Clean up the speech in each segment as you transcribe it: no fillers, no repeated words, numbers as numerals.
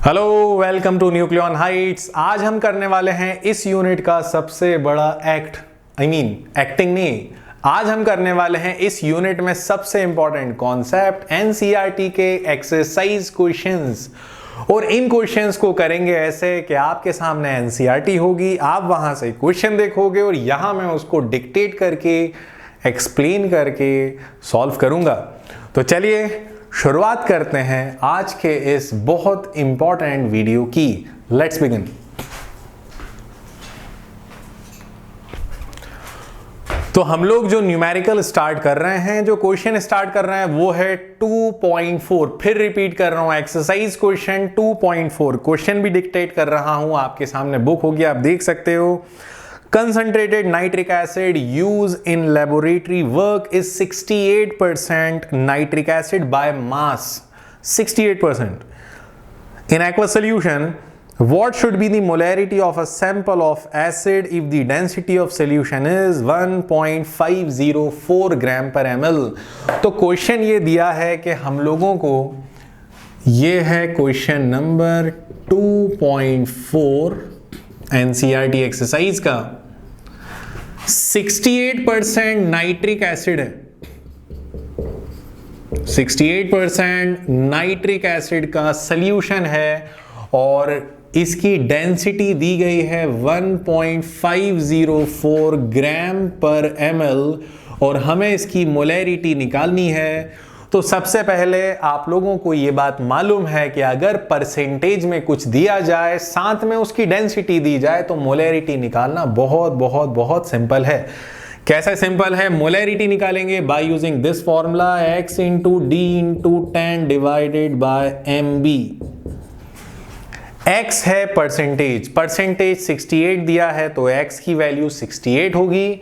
Hello, welcome to nucleon heights. आज हम करने वाले हैं इस यूनिट का सबसे बड़ा एक्टिंग नहीं, आज हम करने वाले हैं इस यूनिट में सबसे इंपॉर्टेंट कॉन्सेप्ट एनसीईआरटी के एक्सरसाइज क्वेश्चंस। और इन क्वेश्चंस को करेंगे ऐसे कि आपके सामने एनसीईआरटी होगी, आप वहां से क्वेश्चन देखोगे और यहां मैं उसको डिक्टेट करके एक्सप्लेन करके सॉल्व करूंगा। तो चलिए शुरुआत करते हैं आज के इस बहुत इंपॉर्टेंट वीडियो की। Let's begin. तो हम लोग जो न्यूमेरिकल स्टार्ट कर रहे हैं, जो क्वेश्चन स्टार्ट कर रहे हैं वो है 2.4। फिर रिपीट कर रहा हूं, एक्सरसाइज क्वेश्चन 2.4। क्वेश्चन भी डिक्टेट कर रहा हूं, आपके सामने बुक होगी, आप देख सकते हो। Concentrated nitric acid used in laboratory work is 68% nitric acid by mass. 68%. In aqueous solution, what should be the molarity of a sample of acid if the density of solution is 1.504 gram per ml? तो question ये दिया है कि हम लोगों को, ये है क्वेश्चन नंबर 2.4 एनसीईआरटी एक्सरसाइज का। 68% नाइट्रिक एसिड है, 68% नाइट्रिक एसिड का सॉल्यूशन है और इसकी डेंसिटी दी गई है 1.504 ग्राम पर ml और हमें इसकी मोलैरिटी निकालनी है। तो सबसे पहले आप लोगों को यह बात मालूम है कि अगर परसेंटेज में कुछ दिया जाए साथ में उसकी डेंसिटी दी जाए तो मोलैरिटी निकालना बहुत बहुत बहुत सिंपल है। कैसा सिंपल है? मोलैरिटी निकालेंगे by using this formula, x into D into 10 divided by mb। x है परसेंटेज 68 दिया है तो x की वैल्यू 68 होगी।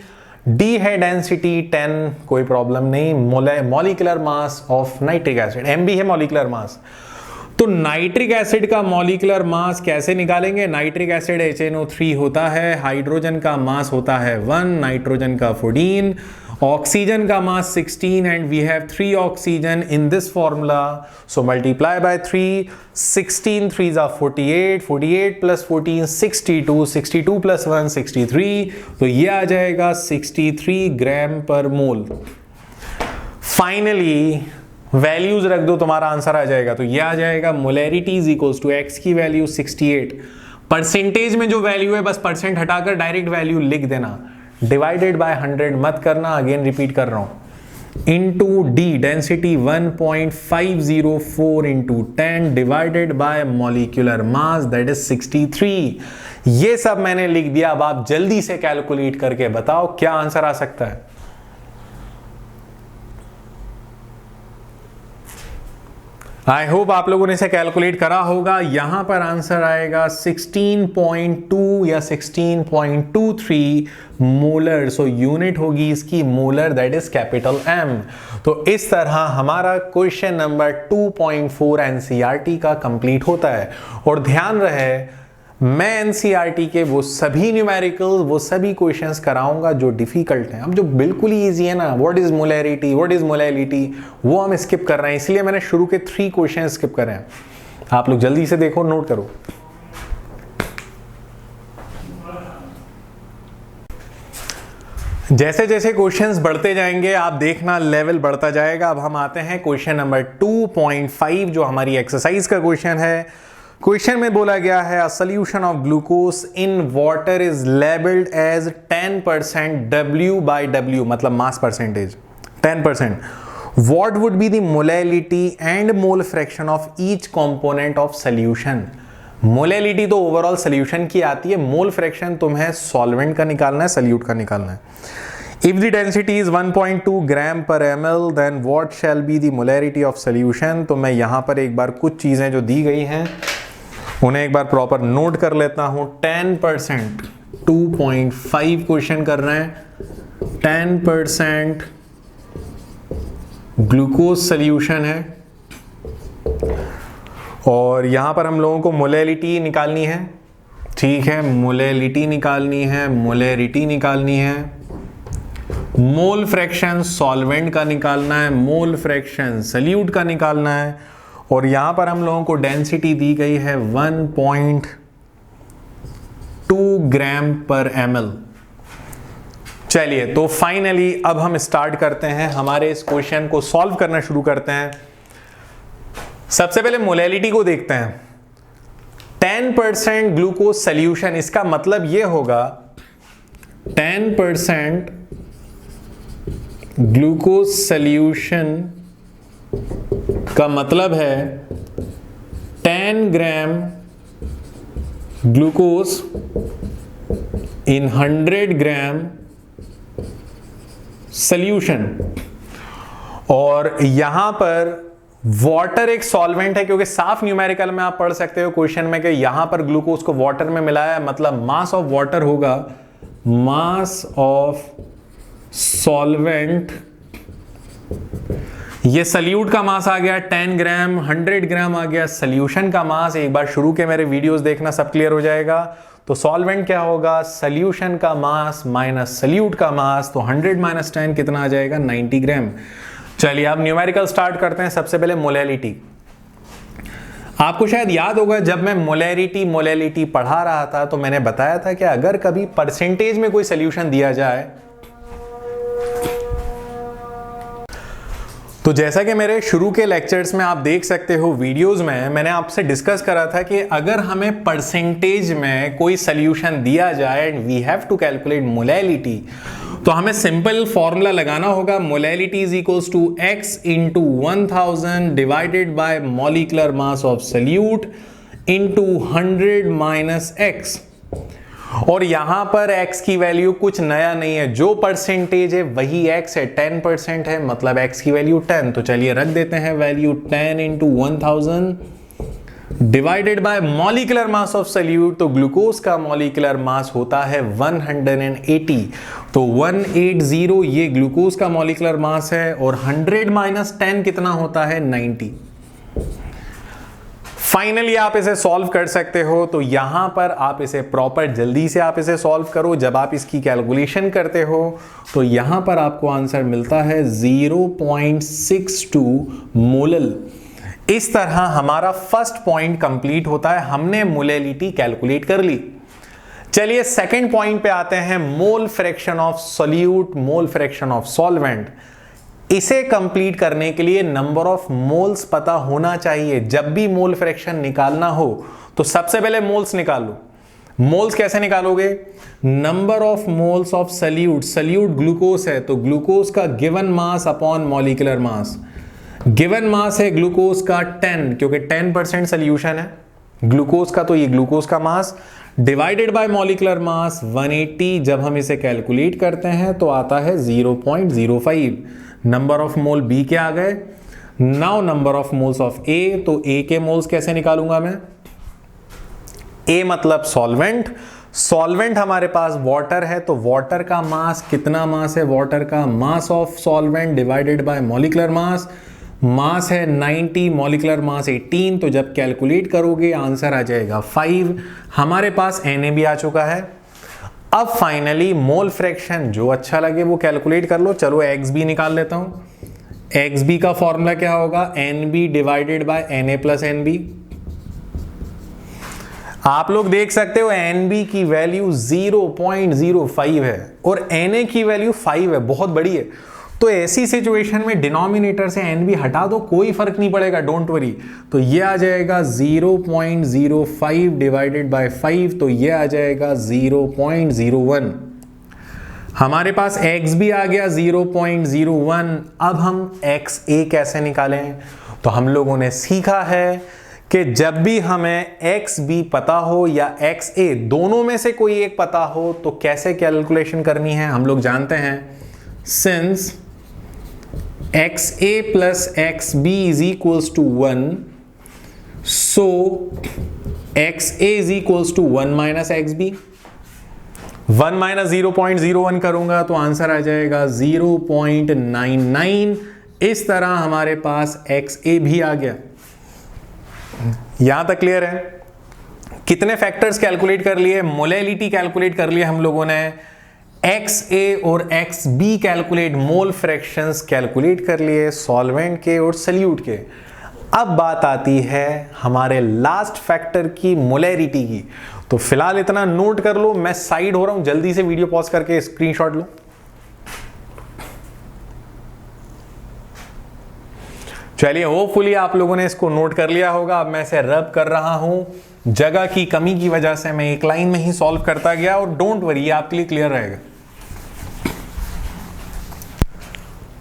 D है डेंसिटी 10, कोई प्रॉब्लम नहीं। Molecular mass of nitric acid, MB है मॉलिक्यूलर मास। तो नाइट्रिक एसिड का मॉलिक्यूलर मास कैसे निकालेंगे? नाइट्रिक एसिड HNO3 होता है, हाइड्रोजन का मास होता है 1, नाइट्रोजन का 14, ऑक्सीजन का mass 16 and we have 3 oxygen in this formula, so multiply by 3, 16 3s are 48, 48 plus 14 62, 62 plus 1 63, तो ये आ जाएगा 63 ग्राम पर मोल। फाइनली वैल्यूज रख दो, तुम्हारा आंसर आ जाएगा। तो ये आ जाएगा molarity is equals to x की वैल्यू 68, परसेंटेज में जो वैल्यू है बस परसेंट हटाकर डायरेक्ट वैल्यू लिख देना, डिवाइडेड बाय 100 मत करना, अगेन रिपीट कर रहा हूं, into D density 1.504 into 10 divided by molecular mass that is 63। ये सब मैंने लिख दिया। अब आप जल्दी से कैलकुलेट करके बताओ क्या आंसर आ सकता है। आई होप आप लोगों ने इसे कैलकुलेट करा होगा। यहां पर आंसर आएगा 16.2 या 16.23 मोलर। सो यूनिट होगी इसकी molar, that is capital M। तो इस तरह हमारा क्वेश्चन नंबर 2.4 एनसीईआरटी का कंप्लीट होता है। और ध्यान रहे, मैं एनसीईआरटी के वो सभी न्यूमेरिकल, वो सभी क्वेश्चंस कराऊंगा जो डिफिकल्ट हैं। अब जो बिल्कुल ही इजी है ना, what is molarity, what is molality, वो हम स्किप कर रहे हैं, इसलिए मैंने शुरू के 3 क्वेश्चन स्किप करे हैं। आप लोग जल्दी से देखो, नोट करो। जैसे जैसे क्वेश्चंस बढ़ते जाएंगे आप देखना लेवल बढ़ता जाएगा। अब हम आते हैं क्वेश्चन नंबर 2.5 जो हमारी एक्सरसाइज का क्वेश्चन है। क्वेश्चन में बोला गया है, a solution of glucose in water is labelled as 10% W/W, मतलब mass percentage 10%। What would be the molality and mole fraction of each component of solution. Molality तो ओवरऑल सॉल्यूशन की आती है, मोल फ्रैक्शन तुम्हें सॉल्वेंट का निकालना है, solute का निकालना है। If the density is 1.2 gram per ml, then what shall be the molarity of solution? तो मैं यहां पर एक बार कुछ चीजें जो दी गई हैं उन्हें एक बार प्रॉपर नोट कर लेता हूं। 10%, 2.5 क्वेश्चन कर रहे हैं, 10% ग्लूकोज सॉल्यूशन है और यहां पर हम लोगों को मोलैलिटी निकालनी है। ठीक है, मोलैलिटी निकालनी है, मोलैरिटी निकालनी है। मोल फ्रैक्शन सॉल्वेंट का निकालना है, मोल फ्रैक्शन सॉल्यूट का निकालना है और यहां पर हम लोगों को डेंसिटी दी गई है 1.2 ग्राम पर ml। चलिए, तो फाइनली अब हम स्टार्ट करते हैं, हमारे इस क्वेश्चन को सॉल्व करना शुरू करते हैं। सबसे पहले मोलैलिटी को देखते हैं। 10% ग्लूकोज सॉल्यूशन, इसका मतलब यह होगा 10% ग्लूकोज सॉल्यूशन का मतलब है 10 gram glucose in 100 gram solution. और यहां पर वाटर एक सॉल्वेंट है, क्योंकि साफ न्यूमेरिकल में आप पढ़ सकते हो क्वेश्चन में कि यहां पर ग्लूकोज को वाटर में मिलाया है, मतलब मास ऑफ वाटर होगा मास ऑफ सॉल्वेंट। ये सल्यूट का मास आ गया 10 ग्राम, 100 ग्राम आ गया सॉल्यूशन का मास। एक बार शुरू के मेरे वीडियोस देखना, सब क्लियर हो जाएगा। तो सॉल्वेंट क्या होगा, सॉल्यूशन का मास माइनस सल्यूट का मास, तो 100 माइनस 10 कितना आ जाएगा, 90 ग्राम। चलिए अब न्यूमेरिकल स्टार्ट करते हैं। सबसे पहले मोलैलिटी। आपको शायद याद होगा जब मैं मोलैलिटी पढ़ा रहा था तो मैंने बताया था कि अगर कभी परसेंटेज में कोई सॉल्यूशन दिया जाए, तो जैसा कि मेरे शुरू के लेक्चर्स में आप देख सकते हो वीडियोस में, मैंने आपसे डिस्कस करा था कि अगर हमें परसेंटेज में कोई सॉल्यूशन दिया जाए and we have to calculate molality, तो हमें सिंपल फॉर्मूला लगाना होगा। Molality is equals to x into 1000 divided by molecular mass of solute into 100 minus x। और यहां पर x की वैल्यू कुछ नया नहीं है, जो परसेंटेज है वही x है, 10% है, मतलब x की वैल्यू 10। तो चलिए रख देते हैं value 10 into 1000 divided by molecular mass of salute. तो ग्लूकोज का मॉलिक्यूलर मास होता है 180, तो 180 ये ग्लूकोज का मॉलिक्यूलर मास है, और 100 माइनस 10 कितना होता है, 90। फाइनली आप इसे सॉल्व कर सकते हो। तो यहां पर आप इसे प्रॉपर जल्दी से आप इसे सॉल्व करो। जब आप इसकी कैलकुलेशन करते हो तो यहां पर आपको आंसर मिलता है 0.62 मोलल। इस तरह हमारा फर्स्ट पॉइंट कंप्लीट होता है, हमने मोलैलिटी कैलकुलेट कर ली। चलिए सेकंड पॉइंट पे आते हैं, मोल fraction of solute, mole fraction of solvent. इसे कंप्लीट करने के लिए नंबर ऑफ मोल्स पता होना चाहिए। जब भी मोल फ्रैक्शन निकालना हो तो सबसे पहले मोल्स निकालो। मोल्स कैसे निकालोगे, number of moles of solute, solute glucose है तो ग्लूकोज का given mass upon molecular mass. Given mass है ग्लूकोज का 10, क्योंकि 10% सॉल्यूशन है ग्लूकोज का, तो ये ग्लूकोज का मास डिवाइडेड बाय मॉलिक्यूलर मास 180। जब हम इसे कैलकुलेट करते हैं तो आता है 0.05। नंबर ऑफ मोल बी के आ गए। Now number of moles of A, तो ए के मोल्स कैसे निकालूंगा मैं, ए मतलब सॉल्वेंट। सॉल्वेंट हमारे पास वाटर है, तो वाटर का मास कितना मास है, वाटर का mass of solvent divided by molecular mass. Mass है 90, मॉलिक्यूलर मास 18, तो जब कैलकुलेट करोगे आंसर आ जाएगा 5। हमारे पास Na भी आ चुका है। अब फाइनली मोल फ्रैक्शन जो अच्छा लगे वो कैलकुलेट कर लो। चलो XB निकाल लेता हूं। XB का फॉर्मूला क्या होगा, NB divided by Na plus NB। आप लोग देख सकते हो NB की वैल्यू 0.05 है और Na की वैल्यू 5 है, बहुत बड़ी है। तो ऐसी सिचुएशन में डिनोमिनेटर से NB हटा दो, कोई फर्क नहीं पड़ेगा, डोंट वरी। तो ये आ जाएगा 0.05 डिवाइडेड बाय 5, तो ये आ जाएगा 0.01। हमारे पास XB आ गया 0.01। अब हम XA कैसे निकालें, तो हम लोगों ने सीखा है कि जब भी हमें XB पता हो या XA दोनों में से कोई एक पता हो तो कैसे कैलकुलेशन करनी है। हम लोग जानते हैं since XA plus XB is equals to 1, so XA is equals to 1 minus XB। 1 minus 0.01 करूंगा तो आंसर आ जाएगा 0.99। इस तरह हमारे पास XA भी आ गया। यहां तक क्लियर है। कितने फैक्टर्स कैलकुलेट कर लिए, मोलैलिटी कैलकुलेट कर लिए हम लोगों ने, XA और XB कैलकुलेट, मोल फ्रैक्शंस कैलकुलेट कर लिए सॉल्वेंट के और सल्यूट के। अब बात आती है हमारे लास्ट फैक्टर की, मोलैरिटी की। तो फिलहाल इतना नोट कर लो, मैं साइड हो रहा हूं, जल्दी से वीडियो पॉज करके स्क्रीनशॉट लो। चलिए, होपफुली आप लोगों ने इसको नोट कर लिया होगा। अब मैं इसे रब कर रहा हूं, जगह की कमी की वजह से मैं एक लाइन में ही सॉल्व करता गया, और डोंट वरी, ये आपके लिए क्लियर रहेगा।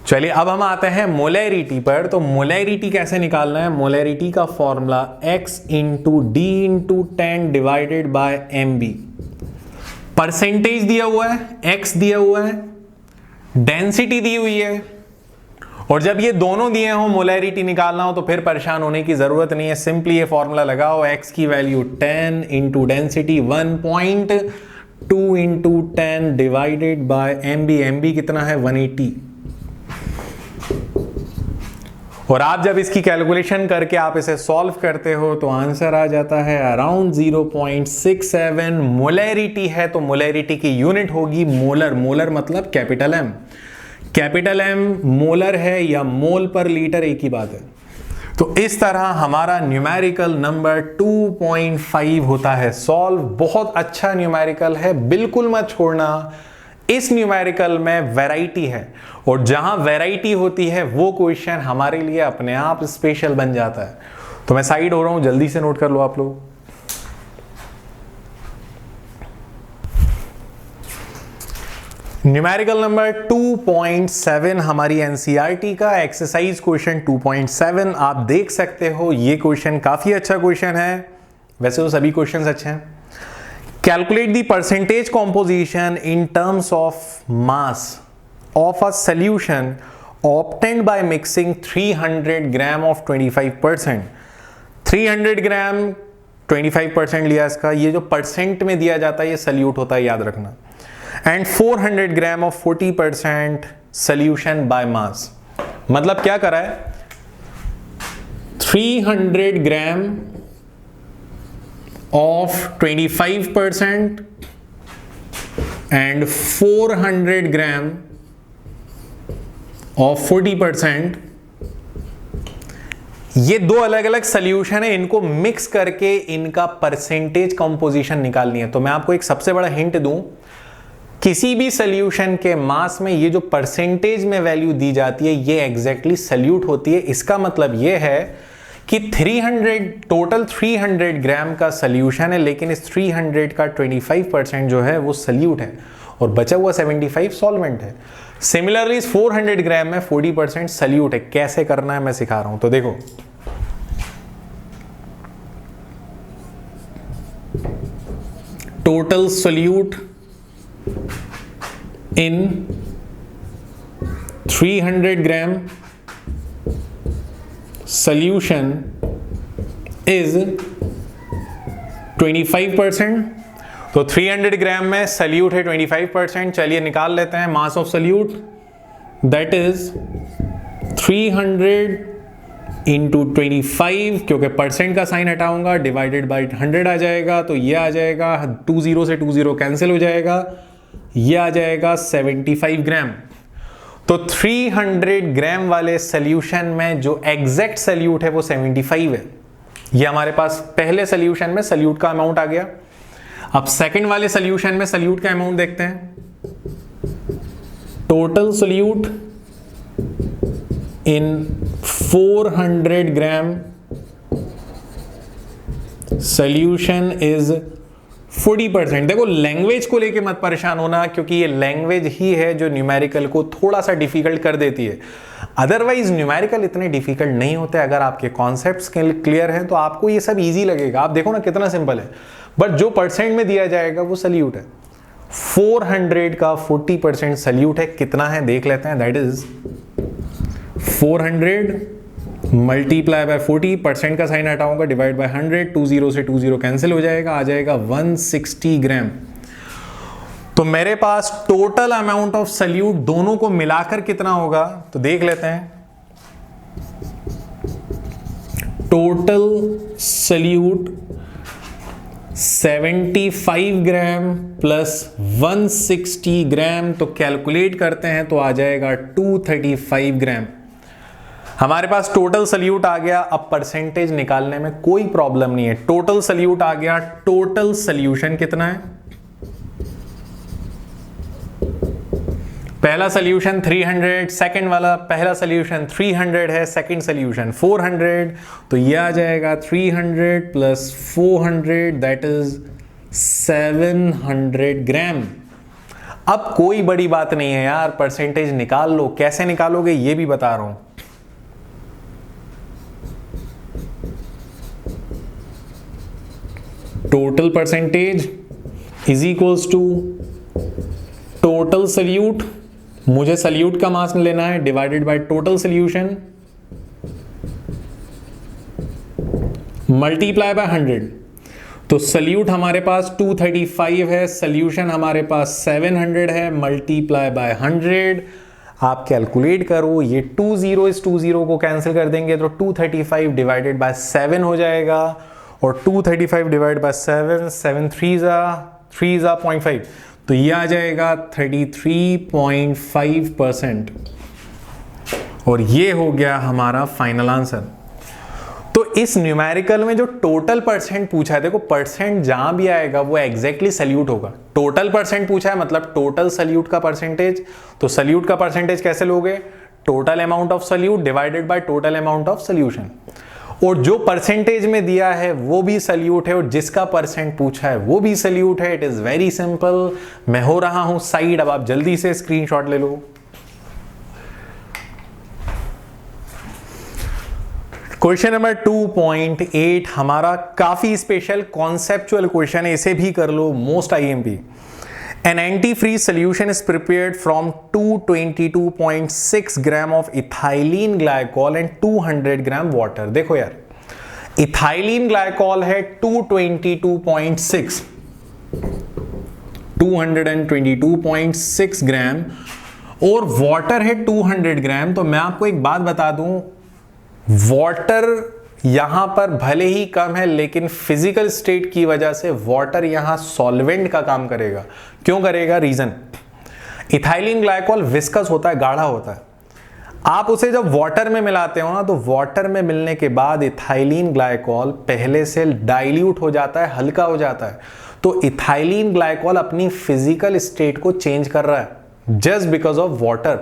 चलिए, अब हम आते हैं मोलैरिटी पर। तो मोलैरिटी कैसे निकालना है? मोलैरिटी का formula x into D into 10 divided by mb। Percentage दिया हुआ है, x दिया हुआ है, डेंसिटी दी हुई है, और जब ये दोनों दिए हो, मोलैरिटी निकालना हो, तो फिर परेशान होने की जरूरत नहीं है। सिंपली ये फॉर्मूला लगाओ, x की value 10 into density 1.2 into 10 divided by mb। mb कितना है? 180। और आप जब इसकी कैलकुलेशन करके आप इसे सॉल्व करते हो तो आंसर आ जाता है अराउंड 0.67 मोलैरिटी है। तो मोलैरिटी की यूनिट होगी मोलर। मोलर मतलब capital M। Capital M molar है या मोल पर लीटर, एक ही बात है। तो इस तरह हमारा न्यूमेरिकल नंबर 2.5 होता है सॉल्व। बहुत अच्छा न्यूमेरिकल है, बिल्कुल मत छोड़ना। इस न्यूमेरिकल में वैरायटी है, और जहां वैरायटी होती है वो क्वेश्चन हमारे लिए अपने आप स्पेशल बन जाता है। तो मैं साइड हो रहा हूं, जल्दी से नोट कर लो आप लोग। न्यूमेरिकल नंबर 2.7 हमारी एनसीईआरटी का एक्सरसाइज क्वेश्चन 2.7 आप देख सकते हो। ये क्वेश्चन काफी अच्छा क्वेश्चन है, वैसे तो सभी क्वेश्चंस अच्छे हैं। Calculate the percentage composition in terms of mass of a solution obtained by mixing 300 gram of 25%। 300 ग्राम 25% लिया इसका, ये जो परसेंट में दिया जाता है ये सल्यूट होता है, याद रखना। And 400 gram of 40% solution by mass. मतलब क्या करा है? 300 ग्राम of 25% and 400 gram of 40%। ये दो अलग अलग सॉल्यूशन है, इनको मिक्स करके इनका परसेंटेज कंपोजिशन निकालनी है। तो मैं आपको एक सबसे बड़ा हिंट दूं, किसी भी सॉल्यूशन के मास में ये जो परसेंटेज में वैल्यू दी जाती है ये एग्जैक्टली सल्यूट होती है। इसका मतलब ये है कि 300 ग्राम का सॉल्यूशन है, लेकिन इस 300 का 25% जो है वो सल्यूट है, और बचा हुआ 75 सॉल्वेंट है। सिमिलरली इस 400 ग्राम में 40% सल्यूट है। कैसे करना है मैं सिखा रहा हूं। तो देखो, total solute in 300 gram solution is 25%। तो 300 ग्राम में सल्यूट है 25%। चलिए निकाल लेते हैं मास of salute, that is 300 into 25, क्योंकि परसेंट का साइन हटाऊंगा, डिवाइडेड बाई 100 आ जाएगा। तो ये आ जाएगा 20 से 20 कैंसिल हो जाएगा, ये आ जाएगा 75 ग्राम। तो 300 ग्राम वाले सॉल्यूशन में जो एग्जैक्ट सल्यूट है वो 75 है। ये हमारे पास पहले सॉल्यूशन में सल्यूट का अमाउंट आ गया। अब सेकंड वाले सॉल्यूशन में सल्यूट का अमाउंट देखते हैं। Total salute in 400 gram solution is 40%। देखो, लैंग्वेज को लेके मत परेशान होना, क्योंकि ये लैंग्वेज ही है जो न्यूमेरिकल को थोड़ा सा डिफिकल्ट कर देती है। अदरवाइज न्यूमेरिकल इतने डिफिकल्ट नहीं होते। अगर आपके कॉन्सेप्ट्स क्लियर हैं तो आपको ये सब इजी लगेगा। आप देखो ना कितना सिंपल है, बट जो परसेंट में दिया जाएगा वो सल्यूट है। 400 का 40% सल्यूट है, कितना है देख लेते हैं। दैट इज 400 मल्टीप्लाई बाय 40%, का साइन हटाऊंगा, डिवाइड बाय 100, 20 से 20 कैंसिल हो जाएगा, आ जाएगा 160 ग्राम। तो मेरे पास टोटल अमाउंट ऑफ सल्यूट दोनों को मिलाकर कितना होगा तो देख लेते हैं। टोटल सल्यूट 75 ग्राम प्लस 160 ग्राम, तो कैलकुलेट करते हैं तो आ जाएगा 235 ग्राम। हमारे पास टोटल सल्यूट आ गया। अब परसेंटेज निकालने में कोई प्रॉब्लम नहीं है। टोटल सल्यूट आ गया। टोटल सल्यूशन कितना है? पहला सल्यूशन 300, सेकंड वाला पहला सल्यूशन 300 है, सेकंड सल्यूशन 400, तो ये आ जाएगा 300 प्लस 400 दैट इज 700 ग्राम। अब कोई बड़ी बात नहीं है यार, परसेंटेज निकाल लो। कैसे निकालोगे ये भी बता रहा हूं। Total percentage is equals to total solute, मुझे सल्यूट का मास लेना है, divided by total solution multiply by 100। तो सल्यूट हमारे पास 235 है, सॉल्यूशन हमारे पास 700 है, मल्टीप्लाई बाय 100। आप कैलकुलेट करो, ये 20 इस 20 को कैंसिल कर देंगे तो 235 डिवाइडेड बाय 7 हो जाएगा, और 235 डिवाइड बाय 7, 7 3 जा 0.5, तो ये आ जाएगा 33.5%। और ये हो गया हमारा फाइनल आंसर। तो इस न्यूमेरिकल में जो टोटल परसेंट पूछा है, देखो परसेंट जहां भी आएगा वो एग्जैक्टली सल्यूट होगा। टोटल परसेंट पूछा है मतलब टोटल सल्यूट का परसेंटेज, तो सल्यूट का परसेंटेज कैसे लोगे? Total amount of solute divided by total amount of solution. और जो परसेंटेज में दिया है वो भी सल्यूट है, और जिसका परसेंट पूछा है वो भी सल्यूट है। It is very simple. मैं हो रहा हूं साइड, अब आप जल्दी से स्क्रीनशॉट ले लो। क्वेश्चन नंबर 2.8 हमारा काफी स्पेशल कॉन्सेप्चुअल क्वेश्चन है, इसे भी कर लो, most IMP. An antifreeze solution is prepared from 222.6 gram of ethylene glycol and 200 gram water. देखो यार, इथाइलिन ग्लाइकॉल है 222.6 222.6 ग्राम और वाटर है 200 ग्राम। तो मैं आपको एक बात बता दूं, वाटर यहां पर भले ही कम है, लेकिन फिजिकल स्टेट की वजह से वाटर यहां सॉल्वेंट का काम करेगा। क्यों करेगा? रीजन, इथाइलिन ग्लाइकॉल विस्कस होता है, गाढ़ा होता है। आप उसे जब वाटर में मिलाते हो ना, तो वाटर में मिलने के बाद इथाइलिन ग्लाइकॉल पहले से डाइल्यूट हो जाता है, हल्का हो जाता है। तो इथाइलिन ग्लाइकॉल अपनी फिजिकल स्टेट को चेंज कर रहा है जस्ट बिकॉज ऑफ वाटर।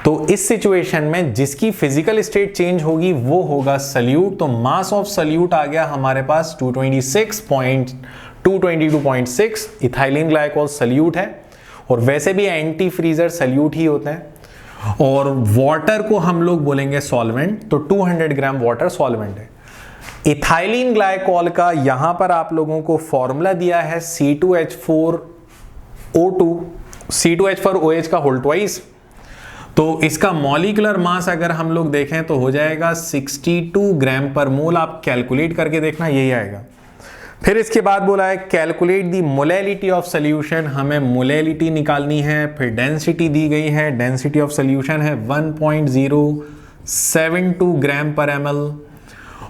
तो इस सिचुएशन में जिसकी फिजिकल स्टेट चेंज होगी वो होगा सल्यूट। तो मास ऑफ सल्यूट आ गया हमारे पास 222.6। इथाइलिन ग्लाइकॉल सल्यूट है, और वैसे भी एंटी फ्रीजर सल्यूट ही होते हैं, और वाटर को हम लोग बोलेंगे सॉल्वेंट। तो 200 ग्राम वाटर सॉल्वेंट है। इथाइलिन ग्लाइकॉल का यहां पर आप लोगों को फॉर्मूला दिया है C2H4O2, C2H4OH का होल ट्वाइस। तो इसका मॉलिक्यूलर मास अगर हम लोग देखें तो हो जाएगा 62 ग्राम पर मोल। आप कैलकुलेट करके देखना, यही आएगा। फिर इसके बाद बोला है calculate the molality of solution. हमें मोलैलिटी निकालनी है। फिर डेंसिटी दी गई है, डेंसिटी ऑफ सॉल्यूशन है 1.072 ग्राम पर ml,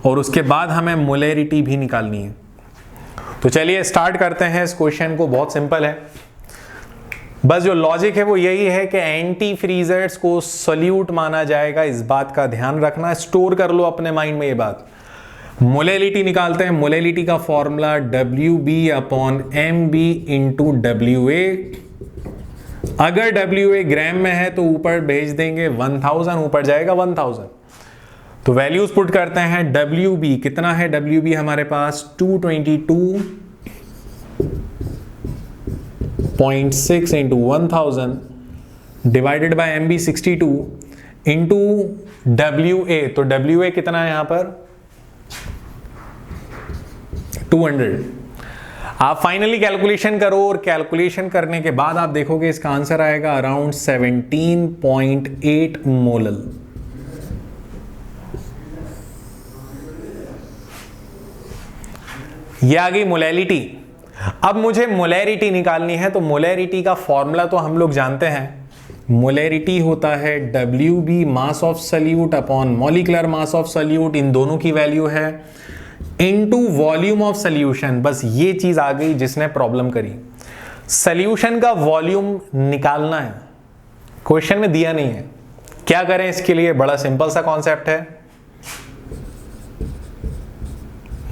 और उसके बाद हमें मोलैरिटी भी निकालनी है। तो चलिए स्टार्ट करते हैं इस क्वेश्चन को। बहुत सिंपल है, बस जो लॉजिक है वो यही है कि एंटी फ्रीजर्स को सॉल्यूट माना जाएगा, इस बात का ध्यान रखना। स्टोर कर लो अपने माइंड में ये बात। मोलैलिटी निकालते हैं। मोलैलिटी का फॉर्मूला WB/MB इंटू WA। अगर WA ग्राम में है तो ऊपर भेज देंगे 1000, ऊपर जाएगा 1000। तो वैल्यूज पुट करते हैं। WB कितना है? WB हमारे पास 222.6 into 1000 divided by MB 62 into WA। तो WA कितना है यहां पर? 200। आप फाइनली कैलकुलेशन करो, और कैलकुलेशन करने के बाद आप देखोगे इसका आंसर आएगा अराउंड 17.8 मोलल। ये आ गई मोलैलिटी। अब मुझे मोलैरिटी निकालनी है। तो मोलैरिटी का फॉर्मूला तो हम लोग जानते हैं। मोलैरिटी होता है WB mass of solute upon molecular mass of solute, इन दोनों की वैल्यू है, इनटू वॉल्यूम ऑफ सल्यूशन। बस ये चीज आ गई जिसने प्रॉब्लम करी। सल्यूशन का वॉल्यूम निकालना है, क्वेश्चन में दिया नहीं है। क्या करें इसके लिए? बड़ा सिंपल सा कॉन्सेप्ट है,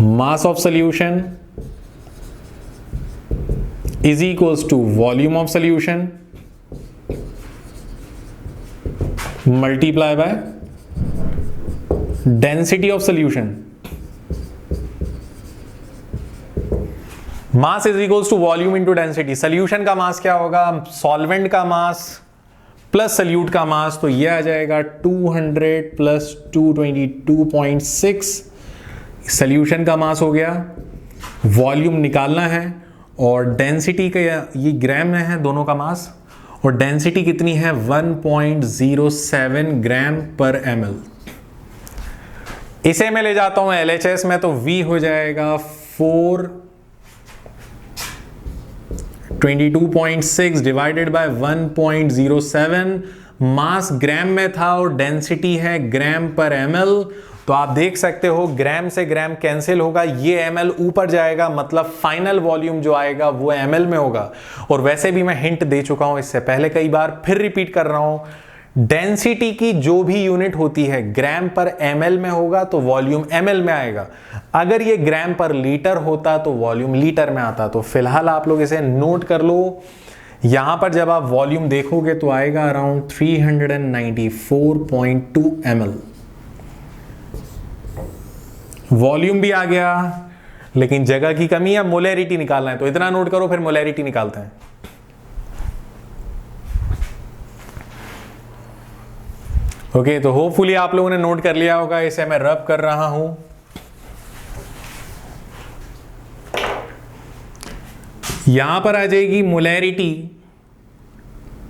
mass of solution is equals to volume of solution multiply by density of solution. Mass is equals to volume into density. Solution का मास क्या होगा? सॉल्वेंट का मास प्लस सॉल्यूट का मास, तो ये आ जाएगा 200 प्लस 222.6 सॉल्यूशन का मास हो गया। वॉल्यूम निकालना है और डेंसिटी का ये ग्राम में है दोनों का मास, और डेंसिटी कितनी है? 1.07 ग्राम पर ml। इसे मैं ले जाता हूं LHS में, तो V हो जाएगा 422.6 डिवाइडेड बाय 1.07। मास ग्राम में था और डेंसिटी है ग्राम पर ml, तो आप देख सकते हो ग्राम से ग्राम कैंसिल होगा, ये ml ऊपर जाएगा, मतलब फाइनल वॉल्यूम जो आएगा वो ml में होगा। और वैसे भी मैं हिंट दे चुका हूं इससे पहले कई बार, फिर रिपीट कर रहा हूं, डेंसिटी की जो भी यूनिट होती है ग्राम पर ml में होगा तो वॉल्यूम ml में आएगा। अगर ये ग्राम पर लीटर होता तो वॉल्यूम लीटर में आता। तो फिलहाल आप लोग इसे नोट कर लो। यहां पर जब आप वॉल्यूम देखोगे तो आएगा अराउंड 394.2 ml। वॉल्यूम भी आ गया, लेकिन जगह की कमी है, मोलैरिटी निकालना है, तो इतना नोट करो, फिर मोलैरिटी निकालते हैं। ओके, तो होपफुली आप लोगों ने नोट कर लिया होगा। इसे मैं रब कर रहा हूं। यहां पर आ जाएगी molarity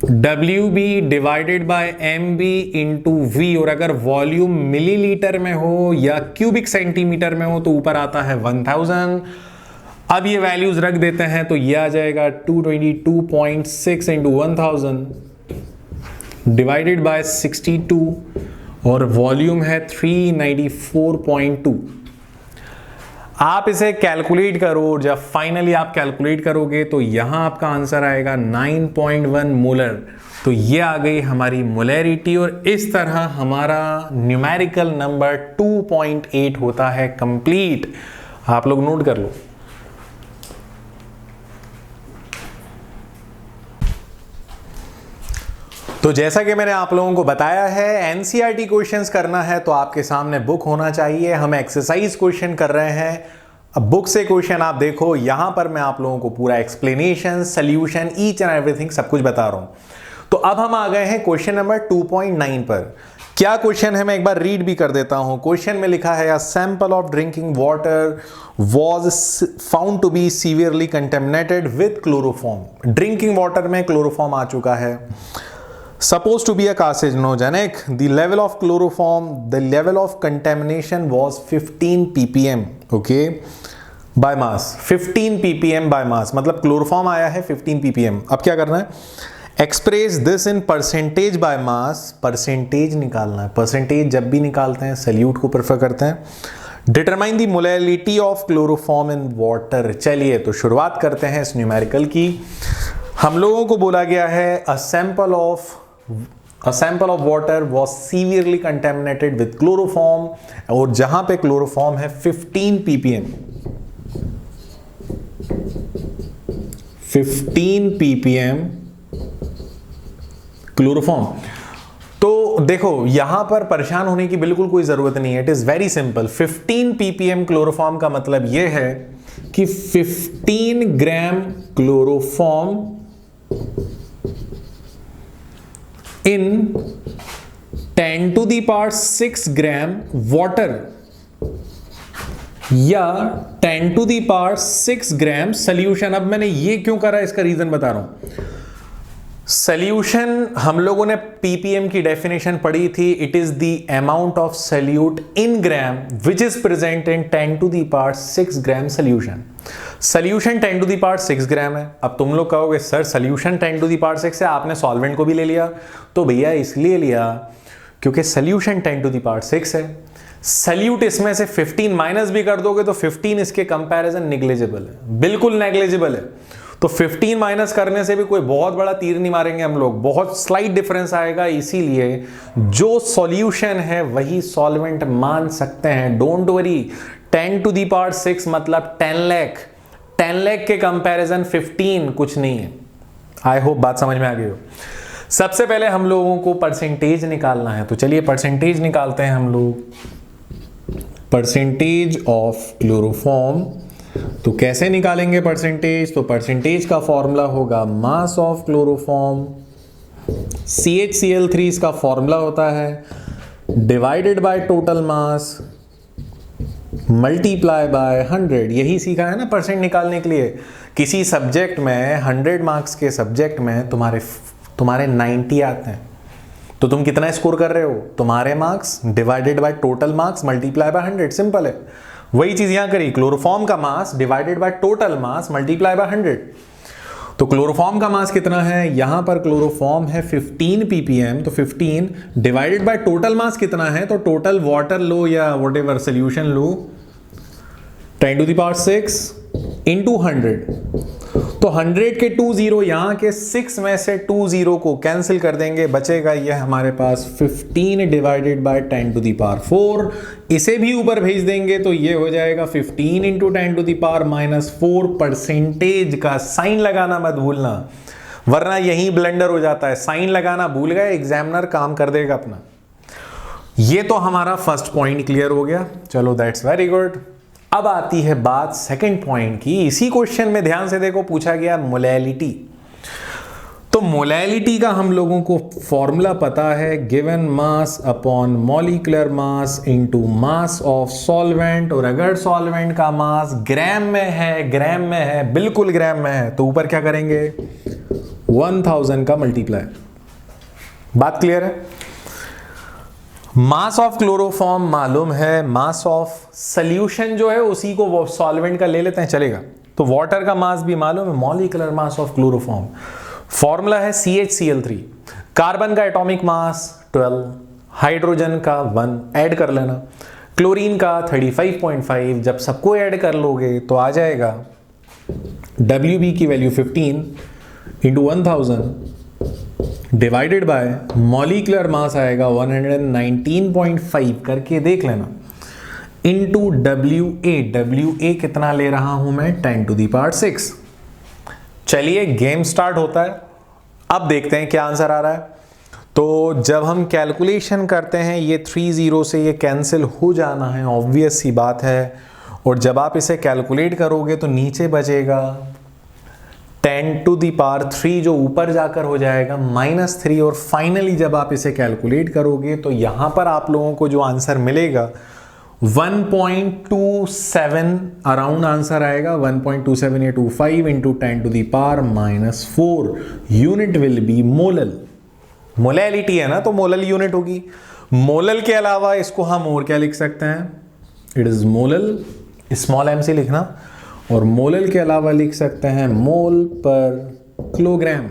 WB divided by MB into V, और अगर वॉल्यूम मिलीलीटर में हो या क्यूबिक सेंटीमीटर में हो तो ऊपर आता है 1000। अब ये वैल्यूज रख देते हैं, तो ये आ जाएगा 222.6 इंटू 1000 डिवाइडेड बाय 62, और वॉल्यूम है 394.2। आप इसे कैलकुलेट करो, जब फाइनली आप कैलकुलेट करोगे तो यहां आपका आंसर आएगा 9.1 मोलर। तो ये आ गई हमारी मोलैरिटी, और इस तरह हमारा न्यूमेरिकल नंबर 2.8 होता है कंप्लीट। आप लोग नोट कर लो। तो जैसा कि मैंने आप लोगों को बताया है, एनसीईआरटी क्वेश्चंस करना है तो आपके सामने बुक होना चाहिए। हम एक्सरसाइज क्वेश्चन कर रहे हैं। अब बुक से क्वेश्चन आप देखो, यहां पर मैं आप लोगों को पूरा explanation, solution, each and everything सब कुछ बता रहा हूं। तो अब हम आ गए हैं क्वेश्चन नंबर 2.9 पर। क्या क्वेश्चन है मैं एक बार रीड भी कर देता हूं। क्वेश्चन में लिखा है, a sample of drinking water was found to be severely contaminated with chloroform। Drinking water में क्लोरोफॉर्म आ चुका है। Supposed to be a carcinogenic, the level of chloroform, the level of contamination was 15 ppm, okay, by mass। 15 ppm by mass, मतलब chloroform आया है 15 ppm। अब क्या करना है? Express this in percentage by mass. Percentage निकालना है। परसेंटेज जब भी निकालते हैं सल्यूट को प्रेफर करते हैं। Determine the molarity of chloroform in water. चलिए तो शुरुआत करते हैं इस न्यूमेरिकल की। हम लोगों को बोला गया है a sample of water was severely contaminated with chloroform, और जहां पे क्लोरोफॉर्म है 15 ppm 15 ppm क्लोरोफॉर्म। तो देखो यहां पर परेशान होने की बिल्कुल कोई जरूरत नहीं है। It is very simple. 15 ppm chloroform का मतलब यह है कि 15 gram chloroform in 10 to the power 6 gram water, या 10 to the power 6 gram solution. अब मैंने ये क्यों करा, इसका रीजन बता रहा हूं। सॉल्यूशन हम लोगों ने ppm की डेफिनेशन पढ़ी थी। It is the amount of solute in gram which is present in 10 to the power 6 gram solution. Solution 10 to the power 6 ग्राम है। अब तुम लोग कहोगे sir solution 10 to the power 6 है, आपने सॉल्वेंट को भी ले लिया। तो भैया इसलिए लिया क्योंकि सॉल्यूशन 10 to the power 6 है। सॉल्यूट इसमें से 15 माइनस भी कर दोगे तो 15 इसके कंपैरिजन नेग्लिजिबल है, बिल्कुल नेग्लिजिबल है। तो 15 माइनस करने से भी कोई बहुत बड़ा तीर नहीं मारेंगे हम लोग, बहुत स्लाइट डिफरेंस आएगा, इसीलिए जो सॉल्यूशन है वही सॉल्वेंट मान सकते हैं। Don't worry, 10 to the power 6 मतलब 10 लाख, 10 लाख के कंपैरिजन 15 कुछ नहीं है। आई होप बात समझ में आ गई हो। सबसे पहले हम लोगों को परसेंटेज निकालना है, तो चलिए परसेंटेज निकालते हैं हम लोग। परसेंटेज ऑफ क्लोरोफॉर्म, तो कैसे निकालेंगे परसेंटेज? तो परसेंटेज का फॉर्मूला होगा मास ऑफ क्लोरोफॉर्म, CHCl3 इसका फॉर्मूला होता है, divided by total mass multiply by 100। यही सीखा है ना परसेंट निकालने के लिए। किसी सब्जेक्ट में 100 मार्क्स के सब्जेक्ट में तुम्हारे 90 आते हैं, तो तुम कितना स्कोर कर रहे हो? तुम्हारे marks divided by total marks multiply by 100, simple है। वही चीज यहां करी, क्लोरोफॉर्म का mass divided by total mass multiply by 100। तो क्लोरोफॉर्म का मास कितना है? यहां पर क्लोरोफॉर्म है 15 ppm, तो 15 डिवाइडेड बाय टोटल मास कितना है? तो टोटल वाटर लो या व्हाटएवर सॉल्यूशन लो, 10 टू द पावर 6 इंटू 100। तो 100 के 2 0, यहां के 6 में से 2 0 को कैंसिल कर देंगे, बचेगा ये हमारे पास 15 divided by 10 to the power 4। इसे भी ऊपर भेज देंगे तो ये हो जाएगा 15 into 10 to the power -4। Percentage का साइन लगाना मत भूलना, वरना यही ब्लंडर हो जाता है। साइन लगाना भूल गए, एग्जामिनर काम कर देगा अपना। ये तो हमारा फर्स्ट पॉइंट क्लियर हो गया, चलो दैट्स वेरी गुड। अब आती है बात सेकंड पॉइंट की। इसी क्वेश्चन में ध्यान से देखो, पूछा गया मोलैलिटी। तो मोलैलिटी का हम लोगों को फॉर्मूला पता है, given mass upon molecular mass into mass of solvent. और अगर सॉल्वेंट का मास ग्राम में है, बिल्कुल ग्राम में है, तो ऊपर क्या करेंगे? 1000 का मल्टीप्लाई। बात क्लियर है? मास ऑफ क्लोरोफॉर्म मालूम है, मास ऑफ सॉल्यूशन जो है उसी को सॉल्वेंट का ले लेते हैं, चलेगा। तो वाटर का मास भी मालूम है, molecular mass of chloroform formula है CHCl3। कार्बन का एटॉमिक मास 12, हाइड्रोजन का 1 ऐड कर लेना, क्लोरीन का 35.5। जब सबको ऐड कर लोगे तो आ जाएगा WB की value 15 into 1000 divided by molecular मास आएगा 119.5, करके देख लेना, इनटू WA कितना ले रहा हूं मैं? 10 टू द पावर 6। चलिए गेम स्टार्ट होता है। अब देखते हैं क्या आंसर आ रहा है। तो जब हम कैलकुलेशन करते हैं, ये 3 0 से ये कैंसिल हो जाना है, ऑब्वियस सी बात है। और जब आप इसे कैलकुलेट करोगे तो नीचे बचेगा 10 टू दी पावर 3, जो ऊपर जाकर हो जाएगा -3। और फाइनली जब आप इसे कैलकुलेट करोगे तो यहां पर आप लोगों को जो आंसर मिलेगा 1.27 अराउंड आंसर आएगा, 1.27825 into 10 to the power -4। Unit will be molal. Molality है ना, तो मोलल यूनिट होगी। मोलल के अलावा इसको हम और क्या लिख सकते हैं? It is molal, small m से लिखना। और मोलल के अलावा लिख सकते हैं मोल पर किलोग्राम।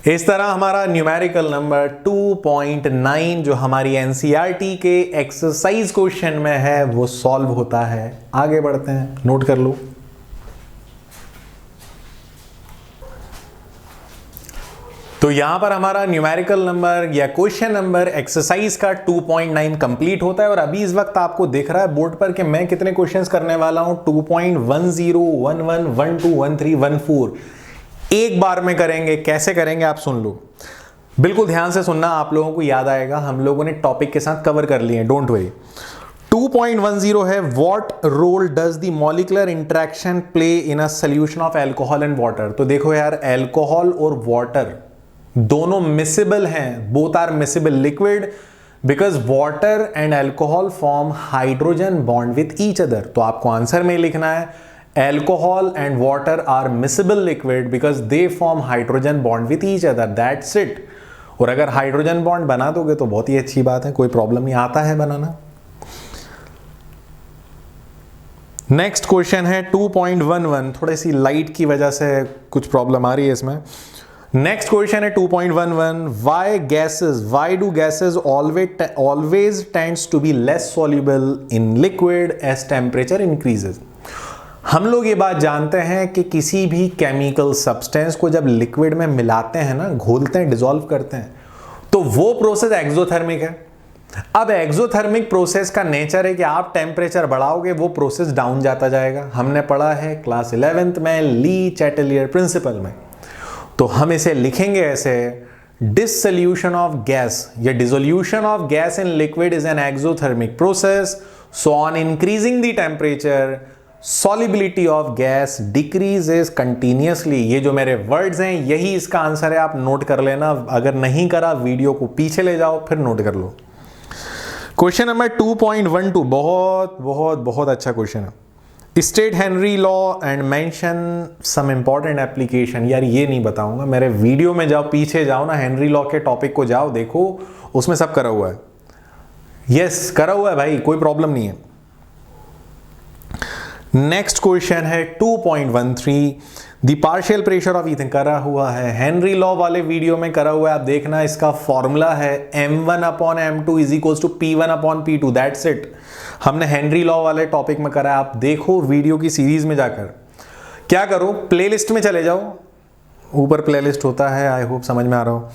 इस तरह हमारा न्यूमेरिकल नंबर 2.9 जो हमारी एनसीईआरटी के एक्सरसाइज क्वेश्चन में है वो सॉल्व होता है। आगे बढ़ते हैं, नोट कर लो। तो यहां पर हमारा न्यूमेरिकल नंबर या क्वेश्चन नंबर एक्सरसाइज का 2.9 कंप्लीट होता है। और अभी इस वक्त आपको दिख रहा है बोर्ड पर कि मैं कितने क्वेश्चंस करने वाला हूं, 2.10, 11, 12, 13, 14 एक बार में करेंगे। कैसे करेंगे आप सुन लो, बिल्कुल ध्यान से सुनना, आप लोगों को याद आएगा। हम लोगों ने टॉपिक के साथ कवर कर लिए, डोंट वरी। 2.10 है, what role does the molecular interaction play in a solution of alcohol and water. तो देखो यार, अल्कोहल और वाटर दोनों मिसिबल हैं, both are miscible liquid, because water and alcohol form hydrogen bond with each other. तो आपको answer में लिखना है alcohol and water are miscible liquid because they form hydrogen bond with each other, that's it. और अगर hydrogen bond बना दोगे तो बहुत ही अच्छी बात है, कोई प्रॉब्लम नहीं, आता है बनाना। नेक्स्ट क्वेश्चन है 2.11, थोड़ी सी लाइट की वजह से कुछ प्रॉब्लम आ रही है इसमें। नेक्स्ट क्वेश्चन है 2.11, why do gases always tends to be less soluble in liquid as temperature increases। हम लोग ये बात जानते हैं कि किसी भी केमिकल सब्सटेंस को जब लिक्विड में मिलाते हैं ना, घोलते हैं, डिसॉल्व करते हैं, तो वो प्रोसेस एक्सोथर्मिक है। अब एक्सोथर्मिक प्रोसेस का नेचर है कि आप टेम्परेचर बढ़ाओगे वो प्रोसेस डाउन जाता जाएगा। हमने पढ़ा है क्लास 11th में ली चैटेलियर प्रिंसिपल में। तो हम इसे लिखेंगे ऐसे, dissolution of gas या dissolution of gas in liquid is an exothermic process, so on increasing the temperature solubility of gas decreases continuously। ये जो मेरे वर्ड्स हैं यही इसका आंसर है, आप नोट कर लेना, अगर नहीं करा वीडियो को पीछे ले जाओ फिर नोट कर लो। क्वेश्चन नंबर 2.12 बहुत बहुत बहुत अच्छा क्वेश्चन है। State Henry law and mention some important application. यार ये नहीं बताऊंगा, मेरे वीडियो में जाओ, पीछे जाओ ना, हेनरी लॉ के टॉपिक को जाओ, देखो उसमें सब करा हुआ है। यस करा हुआ है भाई, कोई प्रॉब्लम नहीं है। नेक्स्ट क्वेश्चन है 2.13 the partial pressure of Ethan, करा हुआ है, हेनरी लॉ वाले वीडियो में करा हुआ है, आप देखना। इसका फॉर्मूला है m1/m2 is equals to p1/p2, that's it. हमने हेनरी लॉ वाले टॉपिक में करा है, आप देखो वीडियो की सीरीज में जाकर। क्या करो, प्लेलिस्ट में चले जाओ, ऊपर प्लेलिस्ट होता है, आई होप समझ में आ रहा हो।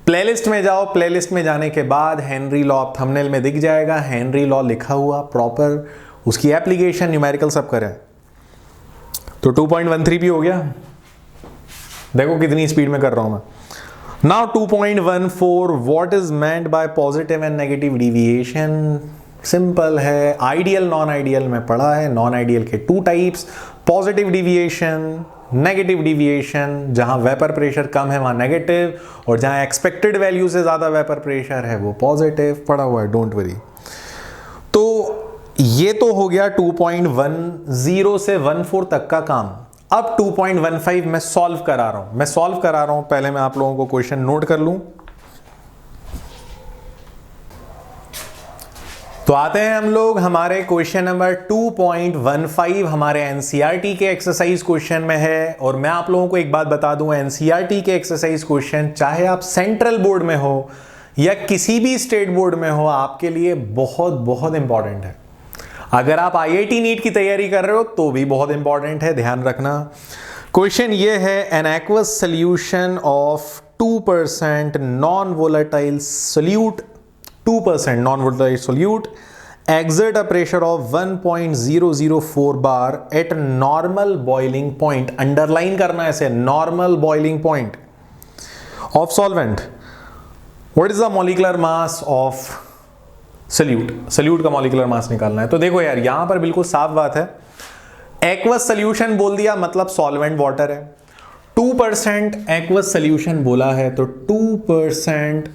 प्लेलिस्ट में जाओ, प्लेलिस्ट में जाने के बाद हेनरी लॉ थंबनेल में दिख जाएगा, हेनरी लॉ लिखा हुआ प्रॉपर, उसकी एप्लीकेशन, न्यूमेरिकल सब करें। तो 2.13 भी हो गया, देखो कितनी स्पीड में कर रहा हूं मैं। Now 2.14 what is meant by positive and negative deviation. Simple है, आइडियल नॉन आइडियल में पढ़ा है। नॉन आइडियल के 2 types, positive deviation, negative deviation. जहां वेपर प्रेशर कम है वहां नेगेटिव, और जहां एक्सपेक्टेड वैल्यू से ज्यादा वेपर प्रेशर है वो पॉजिटिव। पढ़ा हुआ है, डोंट वरी। तो ये तो हो गया 2.10 से 14 तक का काम। अब 2.15 मैं सॉल्व करा रहा हूं, पहले मैं आप लोगों को क्वेश्चन नोट कर लूं। तो आते हैं हम लोग हमारे क्वेश्चन नंबर 2.15, हमारे एनसीईआरटी के एक्सरसाइज क्वेश्चन में है। और मैं आप लोगों को एक बात बता दूं, एनसीईआरटी के एक्सरसाइज क्वेश्चन चाहे आप सेंट्रल बोर्ड में हो या किसी भी स्टेट बोर्ड में हो, आपके लिए बहुत बहुत इंपॉर्टेंट है। अगर आप आईआईटी नीट की तैयारी कर रहे हो तो भी बहुत इंपॉर्टेंट है, ध्यान रखना। क्वेश्चन ये है, an aqueous solution of 2% non volatile solute, 2% non-volatile solute exert a pressure of 1.004 bar at normal boiling point। Underline करना है इसे, normal boiling point of solvent। What is the molecular mass of solute? solute का molecular mass निकालना है। तो देखो यार, यहां पर बिल्कुल साफ बात है, एक्वस सोल्यूशन बोल दिया मतलब सॉल्वेंट वाटर है। 2% एक्वस सोल्यूशन बोला है तो 2%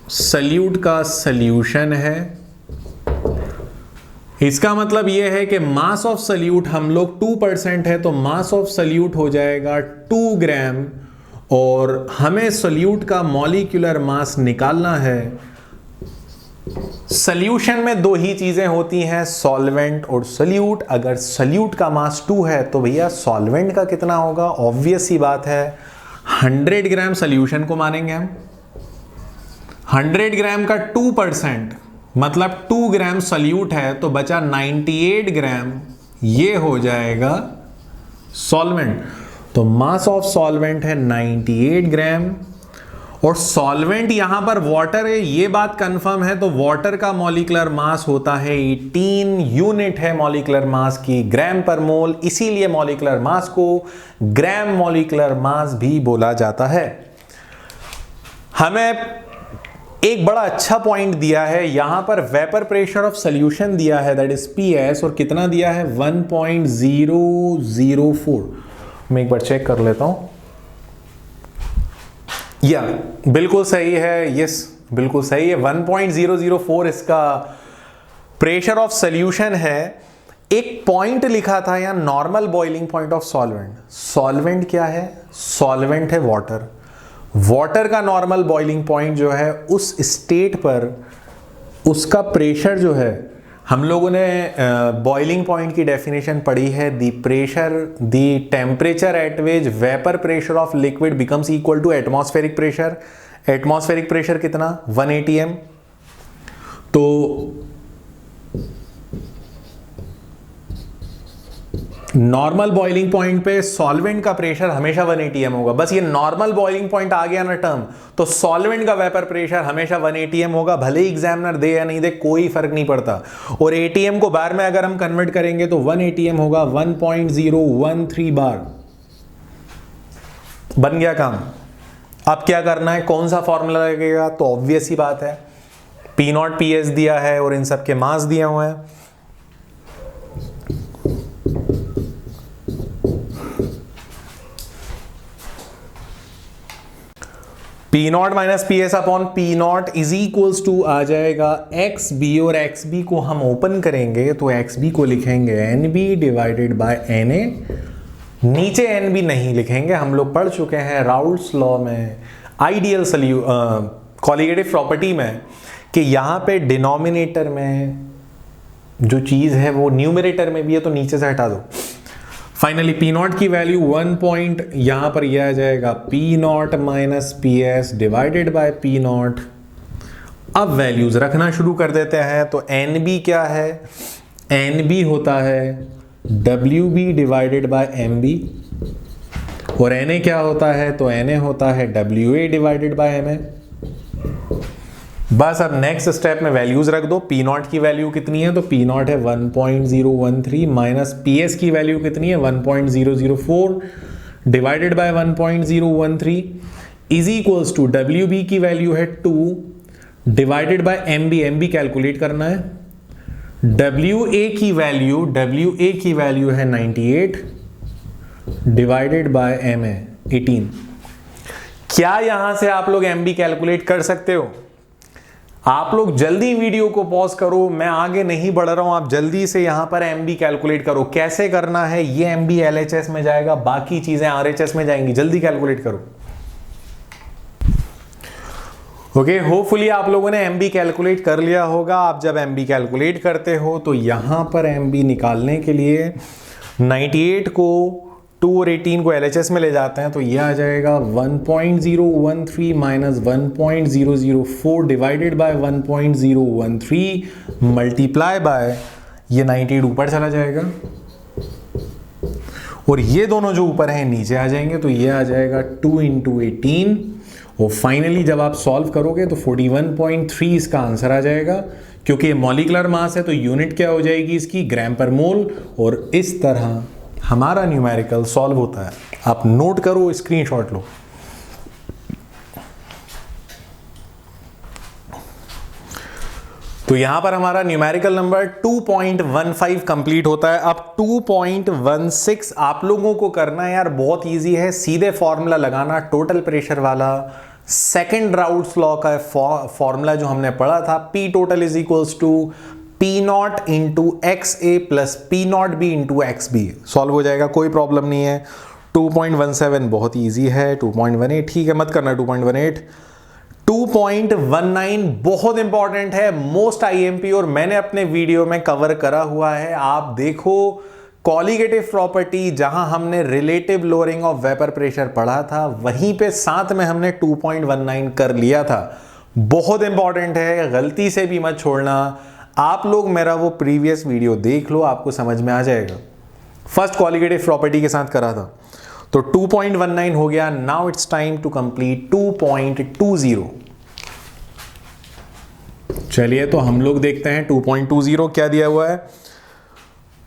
सल्यूट का सल्यूशन है। इसका मतलब यह है कि मास ऑफ सल्यूट हम लोग 2% है तो मास ऑफ सल्यूट हो जाएगा 2 ग्राम, और हमें सल्यूट का मॉलिक्यूलर मास निकालना है। सल्यूशन में 2 ही चीजें होती हैं, सॉल्वेंट और सल्यूट। अगर सल्यूट का मास 2 है तो भैया सॉल्वेंट का कितना होगा, ऑब्वियस सी बात है, 100 ग्राम सल्यूशन को मानेंगे हम। 100 ग्राम का 2% मतलब 2 ग्राम सल्यूट है तो बचा 98 ग्राम, ये हो जाएगा सॉल्वेंट। तो मास ऑफ सॉल्वेंट है 98 ग्राम, और सॉल्वेंट यहां पर वाटर है, ये बात कंफर्म है। तो वाटर का मॉलिक्यूलर मास होता है 18 यूनिट है मॉलिक्यूलर मास की, ग्राम पर मोल, इसीलिए मॉलिक्यूलर मास को ग्राम मॉलिक्यूलर मास भी बोला जाता है। हमें एक बड़ा अच्छा पॉइंट दिया है यहां पर, वेपर प्रेशर ऑफ सॉल्यूशन दिया है दैट इज पीएस, और कितना दिया है 1.004। मैं एक बार चेक कर लेता हूं, या बिल्कुल सही है, यस बिल्कुल सही है, 1.004 इसका प्रेशर ऑफ सॉल्यूशन है। एक पॉइंट लिखा था यहां, normal boiling point of solvent. Solvent क्या है, सॉल्वेंट है वाटर। वाटर का नॉर्मल बॉइलिंग पॉइंट जो है, उस स्टेट पर उसका प्रेशर जो है, हम लोगों ने बॉइलिंग पॉइंट की डेफिनेशन पढ़ी है, the pressure the temperature at which vapour pressure of liquid becomes equal to atmospheric pressure. Atmospheric pressure कितना, 180 m। तो नॉर्मल बॉइलिंग पॉइंट पे सॉल्वेंट का प्रेशर हमेशा 1 atm होगा। बस ये नॉर्मल बॉइलिंग पॉइंट आ गया ना टर्म, तो सॉल्वेंट का वेपर प्रेशर हमेशा 1 atm होगा, भले ही एग्जामिनर दे या नहीं दे, कोई फर्क नहीं पड़ता। और atm को बार में अगर हम कन्वर्ट करेंगे तो 1 atm होगा 1.013 बार। बन गया काम। अब क्या करना है, कौन सा फॉर्मूला लगेगा, तो ऑब्वियस ही बात है, पी नॉट पी एस दिया है और इन सब के मास दिए हुए हैं। P not minus P S upon P not is equals to आ जाएगा एक्स बी, और एक्स बी को हम ओपन करेंगे तो एक्स बी को लिखेंगे N B divided by N A. नीचे एन बी नहीं लिखेंगे, हम लोग पढ़ चुके हैं राउल्ट्स लॉ में, आइडियल कॉलिगेटिव प्रॉपर्टी में, कि यहां पे डिनोमिनेटर में जो चीज है वो न्यूमरेटर में भी है, तो नीचे से हटा दो। फाइनली पी नॉट की वैल्यू 1 पॉइंट, यहां पर यह आ जाएगा P not minus P S divided by P not. अब वैल्यूज रखना शुरू कर देते हैं, तो एन बी क्या है, एन बी होता है डब्ल्यू b divided by m b, और एन ए क्या होता है, तो एन ए होता है डब्ल्यू a divided by m a. बस अब नेक्स्ट स्टेप में वैल्यूज रख दो। पी नॉट की वैल्यू कितनी है, तो पी नॉट है 1.013 माइनस पी एस की वैल्यू कितनी है 1.004 divided by 1.013 is equals to डब्ल्यू बी की वैल्यू है 2 divided by m b, m b calculate करना है। डब्ल्यू ए की वैल्यू है 98 डिवाइडेड बाय एम ए 18। क्या यहां से आप लोग एम बी कैलकुलेट कर सकते हो? आप लोग जल्दी वीडियो को पॉज करो, मैं आगे नहीं बढ़ रहा हूं, आप जल्दी से यहां पर एमबी कैलकुलेट करो। कैसे करना है, ये एमबी एलएचएस में जाएगा, बाकी चीजें आरएचएस में जाएंगी, जल्दी कैलकुलेट करो। ओके, होपफुली आप लोगों ने एमबी कैलकुलेट कर लिया होगा। आप जब एमबी कैलकुलेट करते हो तो यहां पर एमबी निकालने के लिए 98 को 2 और 18 को एलएचएस में ले जाते हैं, तो यह आ जाएगा 1.013 minus 1.004 divided by 1.013 multiply by ये 98 ऊपर चला जाएगा, और ये दोनों जो ऊपर हैं नीचे आ जाएंगे, तो ये आ जाएगा 2 इंटू 18। और फाइनली जब आप सॉल्व करोगे तो 41.3 इसका आंसर आ जाएगा। क्योंकि ये मॉलिक्यूलर मास है तो यूनिट क्या हो जाएगी इसकी, ग्राम पर मोल। और इस तरह हमारा न्यूमेरिकल सॉल्व होता है। आप नोट करो, स्क्रीनशॉट लो। तो यहां पर हमारा न्यूमेरिकल नंबर 2.15 कंप्लीट होता है। अब 2.16 आप लोगों को करना है यार, बहुत इजी है, सीधे फॉर्मूला लगाना टोटल प्रेशर वाला। सेकंड राउल्ट्स लॉ का फॉर्मूला जो हमने पढ़ा था, p total is equals to p not into x a plus p not b into x b. Solve हो जाएगा, कोई प्रॉब्लम नहीं है। 2.17 बहुत ईजी है, 2.18 ठीक है, मत करना 2.18। 2.19 बहुत इंपॉर्टेंट है, मोस्ट आईएमपी, और मैंने अपने वीडियो में कवर करा हुआ है। आप देखो कॉलिगेटिव प्रॉपर्टी, जहां हमने relative lowering of vapour pressure पढ़ा था, वहीं पे साथ में हमने 2.19 कर लिया था। बहुत इंपॉर्टेंट है, गलती से भी मत छोड़ना। आप लोग मेरा वो प्रीवियस वीडियो देख लो, आपको समझ में आ जाएगा। फर्स्ट कॉलिगेटिव प्रॉपर्टी के साथ करा था, तो 2.19 हो गया। Now it's time to complete 2.20। चलिए तो हम लोग देखते हैं 2.20 क्या दिया हुआ है।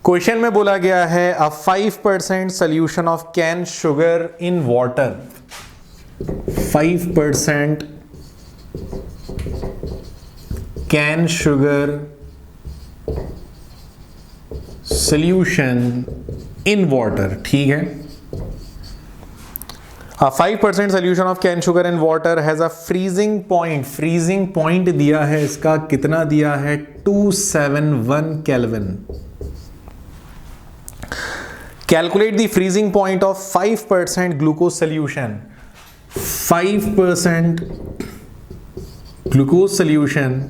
क्वेश्चन में बोला गया है अ 5% solution of cane sugar in water, 5% cane sugar solution in water, ठीक है। A 5% solution of cane sugar in water has a freezing point, freezing point दिया है इसका, कितना दिया है 271 Kelvin। Calculate the freezing point of 5% glucose solution, 5% glucose solution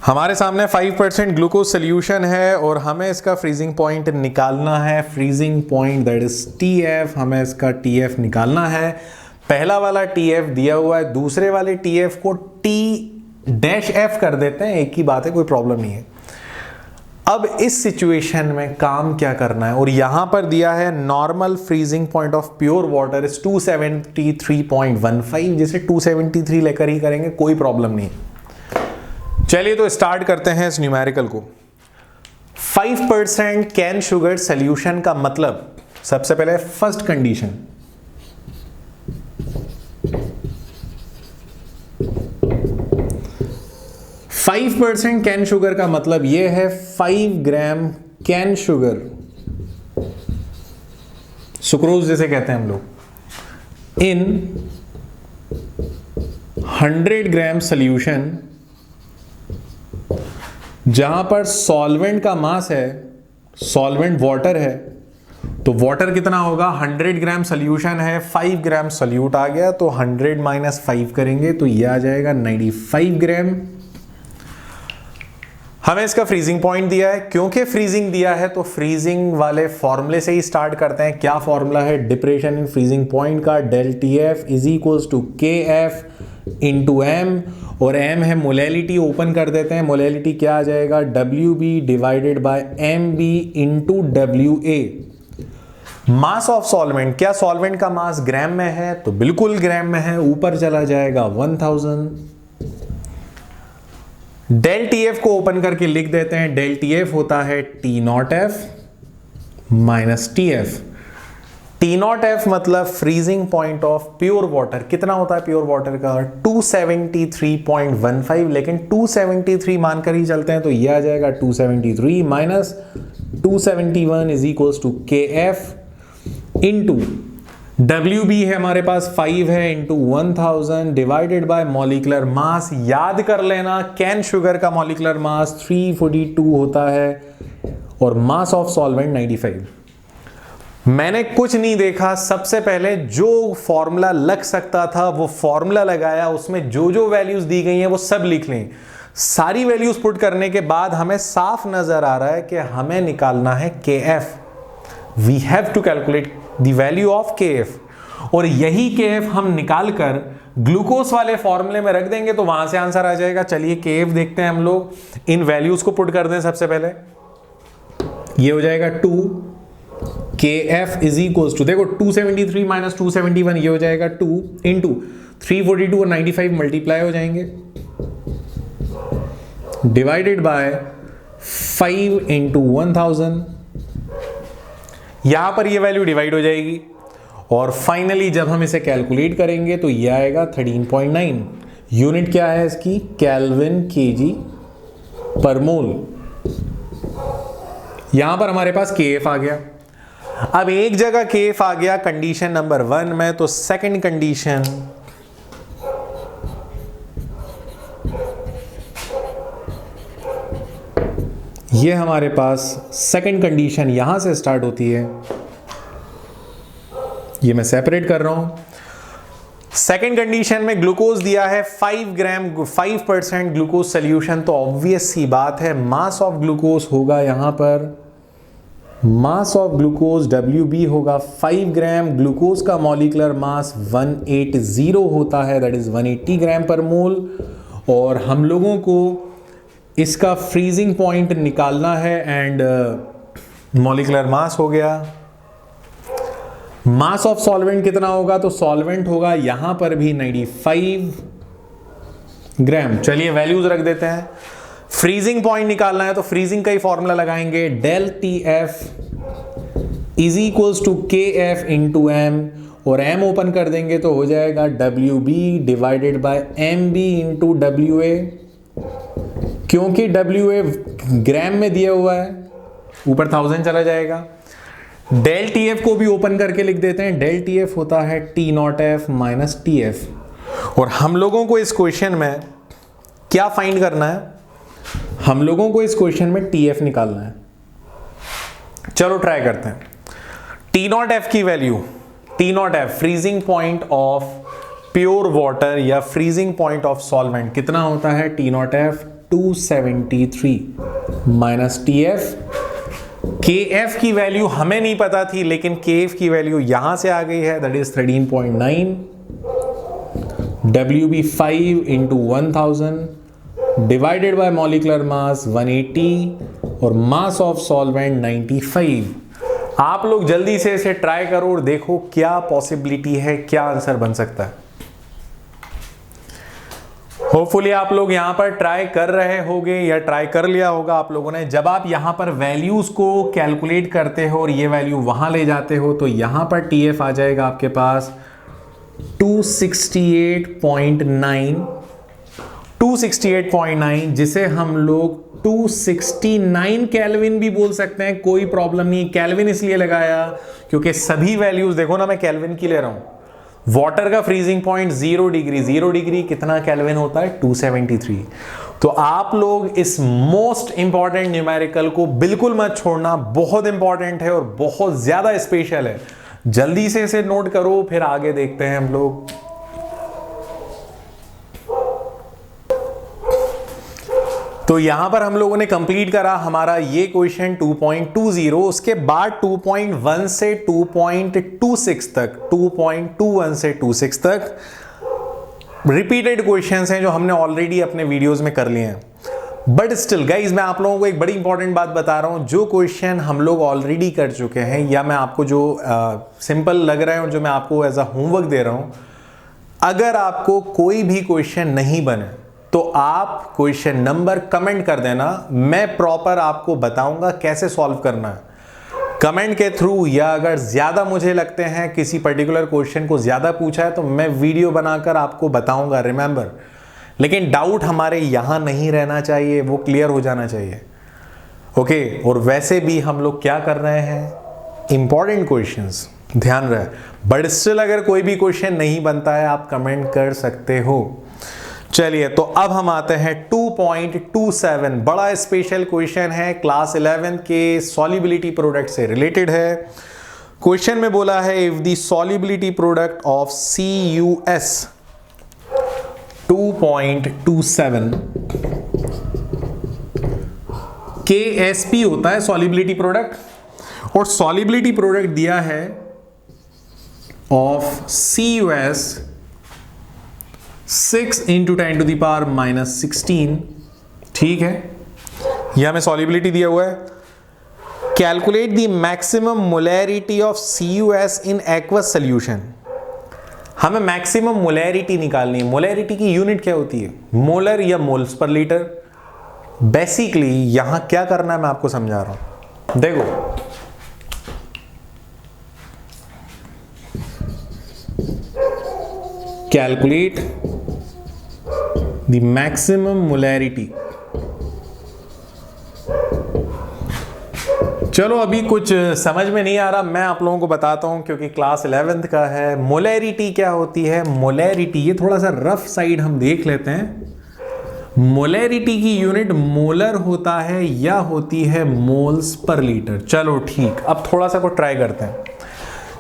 हमारे सामने 5% ग्लूकोज सोल्यूशन है और हमें इसका फ्रीजिंग पॉइंट निकालना है। Freezing point that is TF, हमें इसका TF निकालना है। पहला वाला TF दिया हुआ है, दूसरे वाले TF को T-F कर देते हैं, एक ही बात है, कोई प्रॉब्लम नहीं है। अब इस सिचुएशन में काम क्या करना है, और यहां पर दिया है normal freezing point of pure water is 273.15, जिसे 273 लेकर ही करेंगे, कोई प्रॉब्लम नहीं। चलिए तो स्टार्ट करते हैं इस न्यूमेरिकल को। 5% कैन शुगर सोल्यूशन का मतलब, सबसे पहले first condition, five 5% can sugar का मतलब यह है 5 ग्राम कैन शुगर, सुक्रोज जिसे कहते हैं हम लोग, इन 100 ग्राम सोल्यूशन, जहां पर सॉल्वेंट का मास है, सॉल्वेंट वाटर है, तो वाटर कितना होगा, 100 ग्राम सोल्यूशन है, 5 ग्राम सोल्यूट आ गया, तो 100 माइनस 5 करेंगे तो यह आ जाएगा 95 ग्राम। हमें इसका फ्रीजिंग पॉइंट दिया है, क्योंकि फ्रीजिंग दिया है तो फ्रीजिंग वाले फॉर्मूले से ही स्टार्ट करते हैं। क्या फॉर्मूला है डिप्रेशन इन फ्रीजिंग पॉइंट का, del TF is equals to KF into M, और M है मोलैलिटी, ओपन कर देते हैं, मोलैलिटी क्या आ जाएगा, WB divided by MB into WA। Mass of solvent, क्या सॉल्वेंट का मास ग्राम में है, तो बिल्कुल ग्राम में है, ऊपर चला जाएगा 1000। del TF को ओपन करके लिख देते हैं, del TF होता है T0F माइनस TF। T0F मतलब freezing point of pure water, कितना होता है प्योर वाटर का, 273.15, लेकिन 273 मानकर ही चलते हैं, तो यह आ जाएगा 273 minus 271 is equals to KF into WB है हमारे पास 5 है, into 1000 divided by molecular mass. याद कर लेना कैन शुगर का मॉलिक्यूलर मास 342 होता है, और मास ऑफ सॉल्वेंट 95। मैंने कुछ नहीं देखा, सबसे पहले जो फॉर्मूला लग सकता था वो फॉर्मूला लगाया, उसमें जो जो वैल्यूज दी गई हैं वो सब लिख लें। सारी वैल्यूज पुट करने के बाद हमें साफ नजर आ रहा है कि हमें निकालना है KF। We have to calculate the value of KF, और यही KF हम निकाल कर ग्लूकोज वाले फॉर्मूले में रख देंगे तो वहां से आंसर आ जाएगा। चलिए KF देखते हैं हम लोग, इन वैल्यूज को पुट कर दें। सबसे पहले ये हो जाएगा 2 KF इज इक्वल्स टू, देखो 273 माइनस 271, ये हो जाएगा 2 इंटू 342 और 95 मल्टीप्लाई हो जाएंगे, डिवाइडेड बाय 5 इंटू 1000, यहां पर ये वैल्यू डिवाइड हो जाएगी, और फाइनली जब हम इसे कैलकुलेट करेंगे तो ये आएगा 13.9। यूनिट क्या है इसकी, केल्विन kg पर मोल। यहां पर हमारे पास KF आ गया। अब एक जगह KF आ गया कंडीशन नंबर 1 में, तो सेकंड कंडीशन, ये हमारे पास सेकंड कंडीशन यहां से स्टार्ट होती है, ये मैं सेपरेट कर रहा हूं। सेकंड कंडीशन में ग्लूकोज दिया है 5% ग्लूकोज सोल्यूशन, तो ऑब्वियस सी बात है मास ऑफ ग्लूकोज होगा यहां पर, मास ऑफ ग्लूकोज WB होगा 5 ग्राम, ग्लूकोज का मॉलिक्यूलर मास 180 होता है, दैट इज 180 ग्राम पर मोल, और हम लोगों को इसका फ्रीजिंग पॉइंट निकालना है, एंड मॉलिक्यूलर मास हो गया। मास ऑफ सॉल्वेंट कितना होगा, तो सॉल्वेंट होगा यहां पर भी 95 ग्राम। चलिए वैल्यूज रख देते हैं। फ्रीजिंग पॉइंट निकालना है तो फ्रीजिंग का ही फॉर्मूला लगाएंगे, del TF is equals to KF into M, और M ओपन कर देंगे तो हो जाएगा WB divided by MB into WA, क्योंकि WA ग्राम में दिया हुआ है, ऊपर 1000 चला जाएगा। del TF को भी ओपन करके लिख देते हैं, del TF होता है T0F माइनस TF, और हम लोगों को इस क्वेश्चन में क्या फाइंड करना है, हम लोगों को इस क्वेश्चन में TF निकालना है। चलो ट्राई करते हैं। T0F की value, T0F freezing point of pure water या फ्रीजिंग पॉइंट ऑफ सॉल्वेंट कितना होता है, T0F 273 माइनस TF। KF की वैल्यू हमें नहीं पता थी, लेकिन KF की वैल्यू यहां से आ गई है, that is 13.9 WB 5 into 1000 divided by molecular मास 180 और मास ऑफ सॉल्वेंट 95। आप लोग जल्दी से इसे ट्राई करो और देखो क्या पॉसिबिलिटी है, क्या आंसर बन सकता है। होपफुली आप लोग यहां पर ट्राई कर रहे होंगे या ट्राई कर लिया होगा आप लोगों ने। जब आप यहां पर वैल्यूज को कैलकुलेट करते हो और ये वैल्यू वहां ले जाते हो तो यहां पर TF आ जाएगा आपके पास 268.9, जिसे हम लोग 269 केल्विन भी बोल सकते हैं, कोई प्रॉब्लम नहीं। केल्विन इसलिए लगाया क्योंकि सभी वैल्यूज देखो ना, मैं केल्विन की ले रहा हूं। वाटर का फ्रीजिंग पॉइंट 0 डिग्री, 0 डिग्री कितना केल्विन होता है? 273। तो आप लोग इस मोस्ट इंपॉर्टेंट न्यूमेरिकल को बिल्कुल मत छोड़ना, बहुत इंपॉर्टेंट है और बहुत ज्यादा स्पेशल है। जल्दी से इसे नोट करो, फिर आगे देखते हैं हम लोग। तो यहां पर हम लोगों ने कंप्लीट करा हमारा ये क्वेश्चन 2.20। उसके बाद 2.1 से 2.26 तक, 2.21 से 26 तक रिपीटेड क्वेश्चंस हैं जो हमने ऑलरेडी अपने वीडियोस में कर लिए हैं। बट स्टिल गाइज, मैं आप लोगों को एक बड़ी इंपॉर्टेंट बात बता रहा हूं। जो क्वेश्चन हम लोग ऑलरेडी कर चुके हैं या मैं आपको जो सिंपल लग रहा है और जो मैं आपको एज अ होमवर्क दे रहा हूं, अगर आपको कोई भी क्वेश्चन नहीं बने तो आप क्वेश्चन नंबर कमेंट कर देना। मैं प्रॉपर आपको बताऊंगा कैसे सॉल्व करना है कमेंट के थ्रू, या अगर ज्यादा मुझे लगते हैं किसी पर्टिकुलर क्वेश्चन को ज्यादा पूछा है तो मैं वीडियो बनाकर आपको बताऊंगा, रिमेंबर। लेकिन डाउट हमारे यहां नहीं रहना चाहिए, वो क्लियर हो जाना चाहिए। ओके, और वैसे भी हम लोग क्या कर रहे हैं, इंपॉर्टेंट क्वेश्चंस, ध्यान रहे। बट स्टिल अगर कोई भी क्वेश्चन नहीं बनता है आप कमेंट कर सकते हो। चलिए, तो अब हम आते हैं 2.27। बड़ा स्पेशल क्वेश्चन है, क्लास 11 के सॉल्युबिलिटी प्रोडक्ट से रिलेटेड है। क्वेश्चन में बोला है if the solubility product of CuS 2.27 KSP होता है सॉल्युबिलिटी प्रोडक्ट, और सॉल्युबिलिटी प्रोडक्ट दिया है ऑफ CuS 6 × 10⁻⁻16। ठीक है, यह हमें सॉल्युबिलिटी दिया हुआ है। Calculate the maximum molarity of CuS in aqueous solution. हमें मैक्सिमम मोलैरिटी निकालनी है। मोलैरिटी की यूनिट क्या होती है? मोलर या मोल्स पर लीटर। बेसिकली यहां क्या करना है मैं आपको समझा रहा हूं। देखो, कैलकुलेट द मैक्सिमम मोलैरिटी। चलो, अभी कुछ समझ में नहीं आ रहा, मैं आप लोगों को बताता हूं क्योंकि क्लास 11th का है। मोलैरिटी क्या होती है? मोलैरिटी, ये थोड़ा सा रफ साइड हम देख लेते हैं। मोलैरिटी की यूनिट मोलर होता है या होती है मोल्स पर लीटर। चलो ठीक, अब थोड़ा सा को ट्राई करते हैं।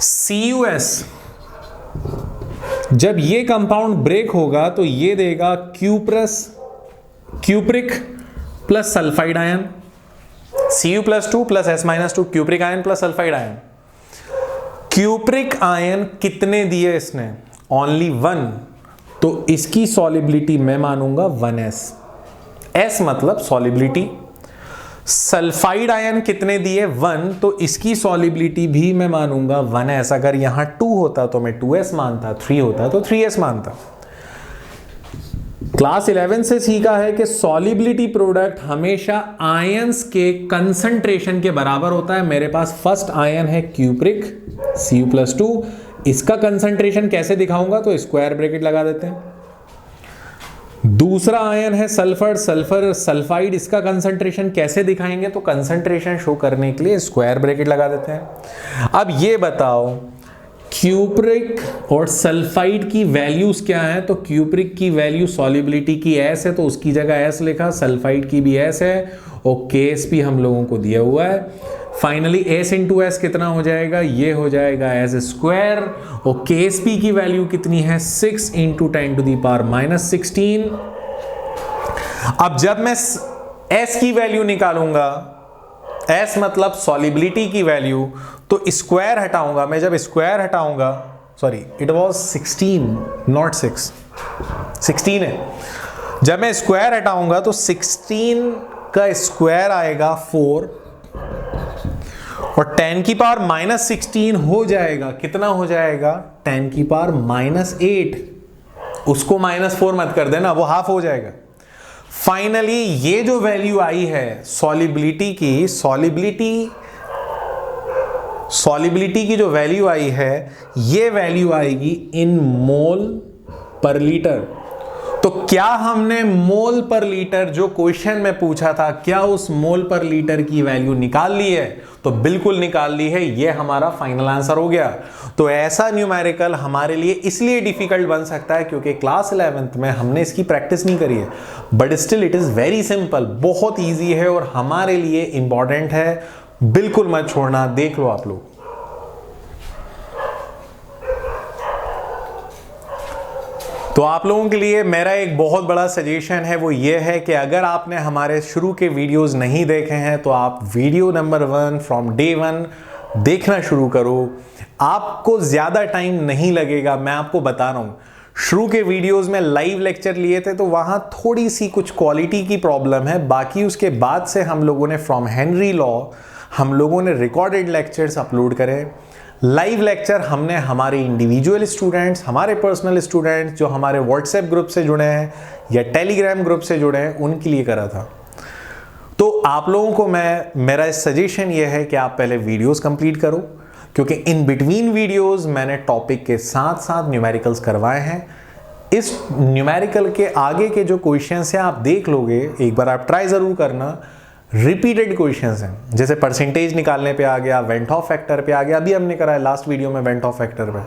CuS, जब ये कंपाउंड ब्रेक होगा तो ये देगा cupric plus sulphide ion, Cu+2 plus S-2 cupric ion plus sulphide ion. Cupric ion कितने दिए इसने? ओनली 1, तो इसकी सॉल्युबिलिटी मैं मानूंगा 1s। S मतलब सॉल्युबिलिटी। सल्फाइड आयन कितने दिए? 1, तो इसकी सॉल्युबिलिटी भी मैं मानूंगा 1s। अगर यहां 2 होता तो मैं 2s मानता, 3 होता तो 3s मानता। क्लास 11 से सीखा है कि सॉल्युबिलिटी प्रोडक्ट हमेशा आयंस के कंसंट्रेशन के बराबर होता है। मेरे पास फर्स्ट आयन है क्यूप्रिक Cu+2, इसका कंसंट्रेशन कैसे दिखाऊंगा? तो स्क्वायर ब्रैकेट लगा देते हैं। दूसरा आयन है सल्फर सल्फाइड, इसका कंसंट्रेशन कैसे दिखाएंगे? तो कंसंट्रेशन शो करने के लिए स्क्वायर ब्रैकेट लगा देते हैं। अब ये बताओ, क्यूप्रिक और सल्फाइड की वैल्यूज क्या है? तो क्यूप्रिक की वैल्यू सॉल्युबिलिटी की S है तो उसकी जगह S लिखा, सल्फाइड की भी S है और KSP हम लोगों को दिया हुआ है। फाइनली S × S कितना हो जाएगा? ये हो जाएगा S², और KSP की वैल्यू कितनी है? 6 × 10⁻⁻16। अब जब मैं S की वैल्यू निकालूंगा, S मतलब सॉल्युबिलिटी की वैल्यू, तो स्क्वायर हटाऊंगा मैं। जब स्क्वायर हटाऊंगा, सॉरी, इट वाज 16 नॉट 6। 16 है। जब मैं स्क्वायर हटाऊंगा तो 16 का स्क्वायर आएगा 4 और 10 की पावर माइनस 16 हो जाएगा, कितना हो जाएगा 10 की पावर माइनस 8। उसको -4 मत कर देना, वो हाफ हो जाएगा। फाइनली ये जो वैल्यू आई है सॉलिबिलिटी की, सॉलिबिलिटी की जो वैल्यू आई है, ये वैल्यू आएगी इन मोल पर लीटर। तो क्या हमने मोल पर लीटर जो क्वेश्चन में पूछा था, क्या उस मोल पर लीटर की वैल्यू निकाल ली है? तो बिल्कुल निकाल ली है, ये हमारा फाइनल आंसर हो गया। तो ऐसा न्यूमेरिकल हमारे लिए इसलिए डिफिकल्ट बन सकता है क्योंकि क्लास 11th में हमने इसकी प्रैक्टिस नहीं करी है, but still it is very simple, बहुत ईजी है और हमारे लिए इंपॉर्टेंट है। बिल्कुल मत छोड़ना, देख लो आप लोग। तो आप लोगों के लिए मेरा एक बहुत बड़ा सजेशन है, वो ये है कि अगर आपने हमारे शुरू के वीडियोस नहीं देखे हैं तो आप वीडियो नंबर 1 फ्रॉम डे 1 देखना शुरू करो। आपको ज़्यादा टाइम नहीं लगेगा, मैं आपको बता रहा हूँ। शुरू के वीडियोस में लाइव लेक्चर लिए थे तो वहाँ थोड़ी सी कुछ क्वालिटी की प्रॉब्लम है, बाकी उसके बाद से हम लोगों ने फ्रॉम हेनरी लॉ हम लोगों ने रिकॉर्डेड लेक्चर्स अपलोड करे। लाइव लेक्चर हमने हमारे इंडिविजुअल स्टूडेंट्स, हमारे पर्सनल स्टूडेंट्स जो हमारे व्हाट्सएप ग्रुप से जुड़े हैं या टेलीग्राम ग्रुप से जुड़े हैं, उनके लिए करा था। तो आप लोगों को मेरा सजेशन ये है कि आप पहले वीडियोस कंप्लीट करो, क्योंकि इन बिटवीन वीडियोस मैंने टॉपिक के साथ साथ न्यूमेरिकल्स करवाए हैं। इस न्यूमेरिकल के आगे के जो क्वेश्चंस हैं आप देख लोगे, एक बार आप ट्राई ज़रूर करना। रिपीटेड क्वेश्चंस हैं, जैसे परसेंटेज निकालने पे आ गया, वेंट ऑफ फैक्टर पे आ गया, अभी हमने करा है लास्ट वीडियो में वेंट ऑफ फैक्टर पे।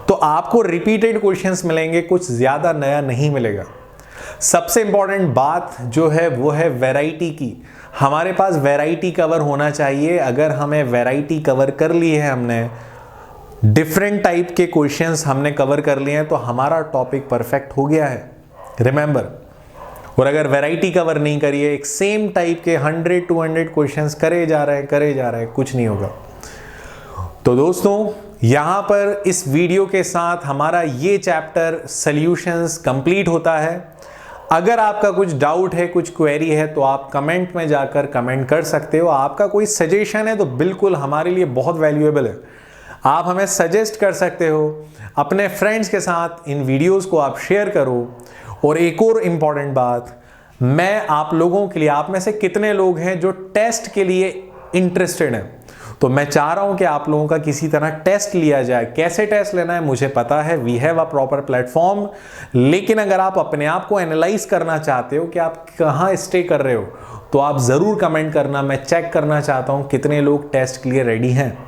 तो आपको रिपीटेड क्वेश्चंस मिलेंगे, कुछ ज़्यादा नया नहीं मिलेगा। सबसे इंपॉर्टेंट बात जो है वो है वैरायटी की। हमारे पास वैरायटी कवर होना चाहिए। अगर हमें वैरायटी कवर कर ली है, हमने डिफरेंट टाइप के क्वेश्चंस हमने कवर कर लिए हैं, तो हमारा टॉपिक परफेक्ट हो गया है, रिमेंबर। और अगर वैरायटी कवर नहीं करिए, एक सेम टाइप के 100-200 क्वेश्चंस करे जा रहे हैं, कुछ नहीं होगा। तो दोस्तों, यहाँ पर इस वीडियो के साथ हमारा ये चैप्टर सॉल्यूशंस कंप्लीट होता है। अगर आपका कुछ डाउट है, कुछ क्वेरी है, तो आप कमेंट में जाकर कमेंट कर सकते हो। आपका कोई सजेशन है तो बिल्कुल हमारे लिए बहुत वैल्यूएबल है, आप हमें सजेस्ट कर सकते हो। अपने फ्रेंड्स के साथ इन वीडियोस को आप शेयर करो। और एक और इम्पॉर्टेंट बात, मैं आप लोगों के लिए, आप में से कितने लोग हैं जो टेस्ट के लिए इंटरेस्टेड हैं? तो मैं चाह रहा हूं कि आप लोगों का किसी तरह टेस्ट लिया जाए। कैसे टेस्ट लेना है मुझे पता है, we have a proper platform. लेकिन अगर आप अपने आप को एनालाइज करना चाहते हो कि आप कहाँ स्टे कर रहे हो, तो आप ज़रूर कमेंट करना। मैं चेक करना चाहता हूँ कितने लोग टेस्ट के लिए रेडी हैं।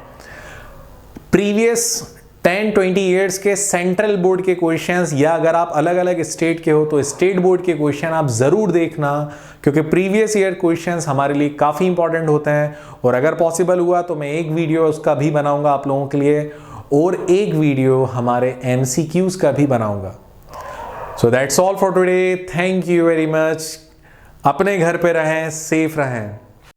प्रीवियस 10-20 ईयर्स के सेंट्रल बोर्ड के क्वेश्चंस, या अगर आप अलग अलग स्टेट के हो तो स्टेट बोर्ड के क्वेश्चन आप ज़रूर देखना, क्योंकि प्रीवियस ईयर क्वेश्चंस हमारे लिए काफ़ी इंपॉर्टेंट होते हैं। और अगर पॉसिबल हुआ तो मैं एक वीडियो उसका भी बनाऊंगा आप लोगों के लिए, और एक वीडियो हमारे MCQs का भी बनाऊंगा। So that's all for today. Thank you very much. अपने घर पे रहें, सेफ रहें।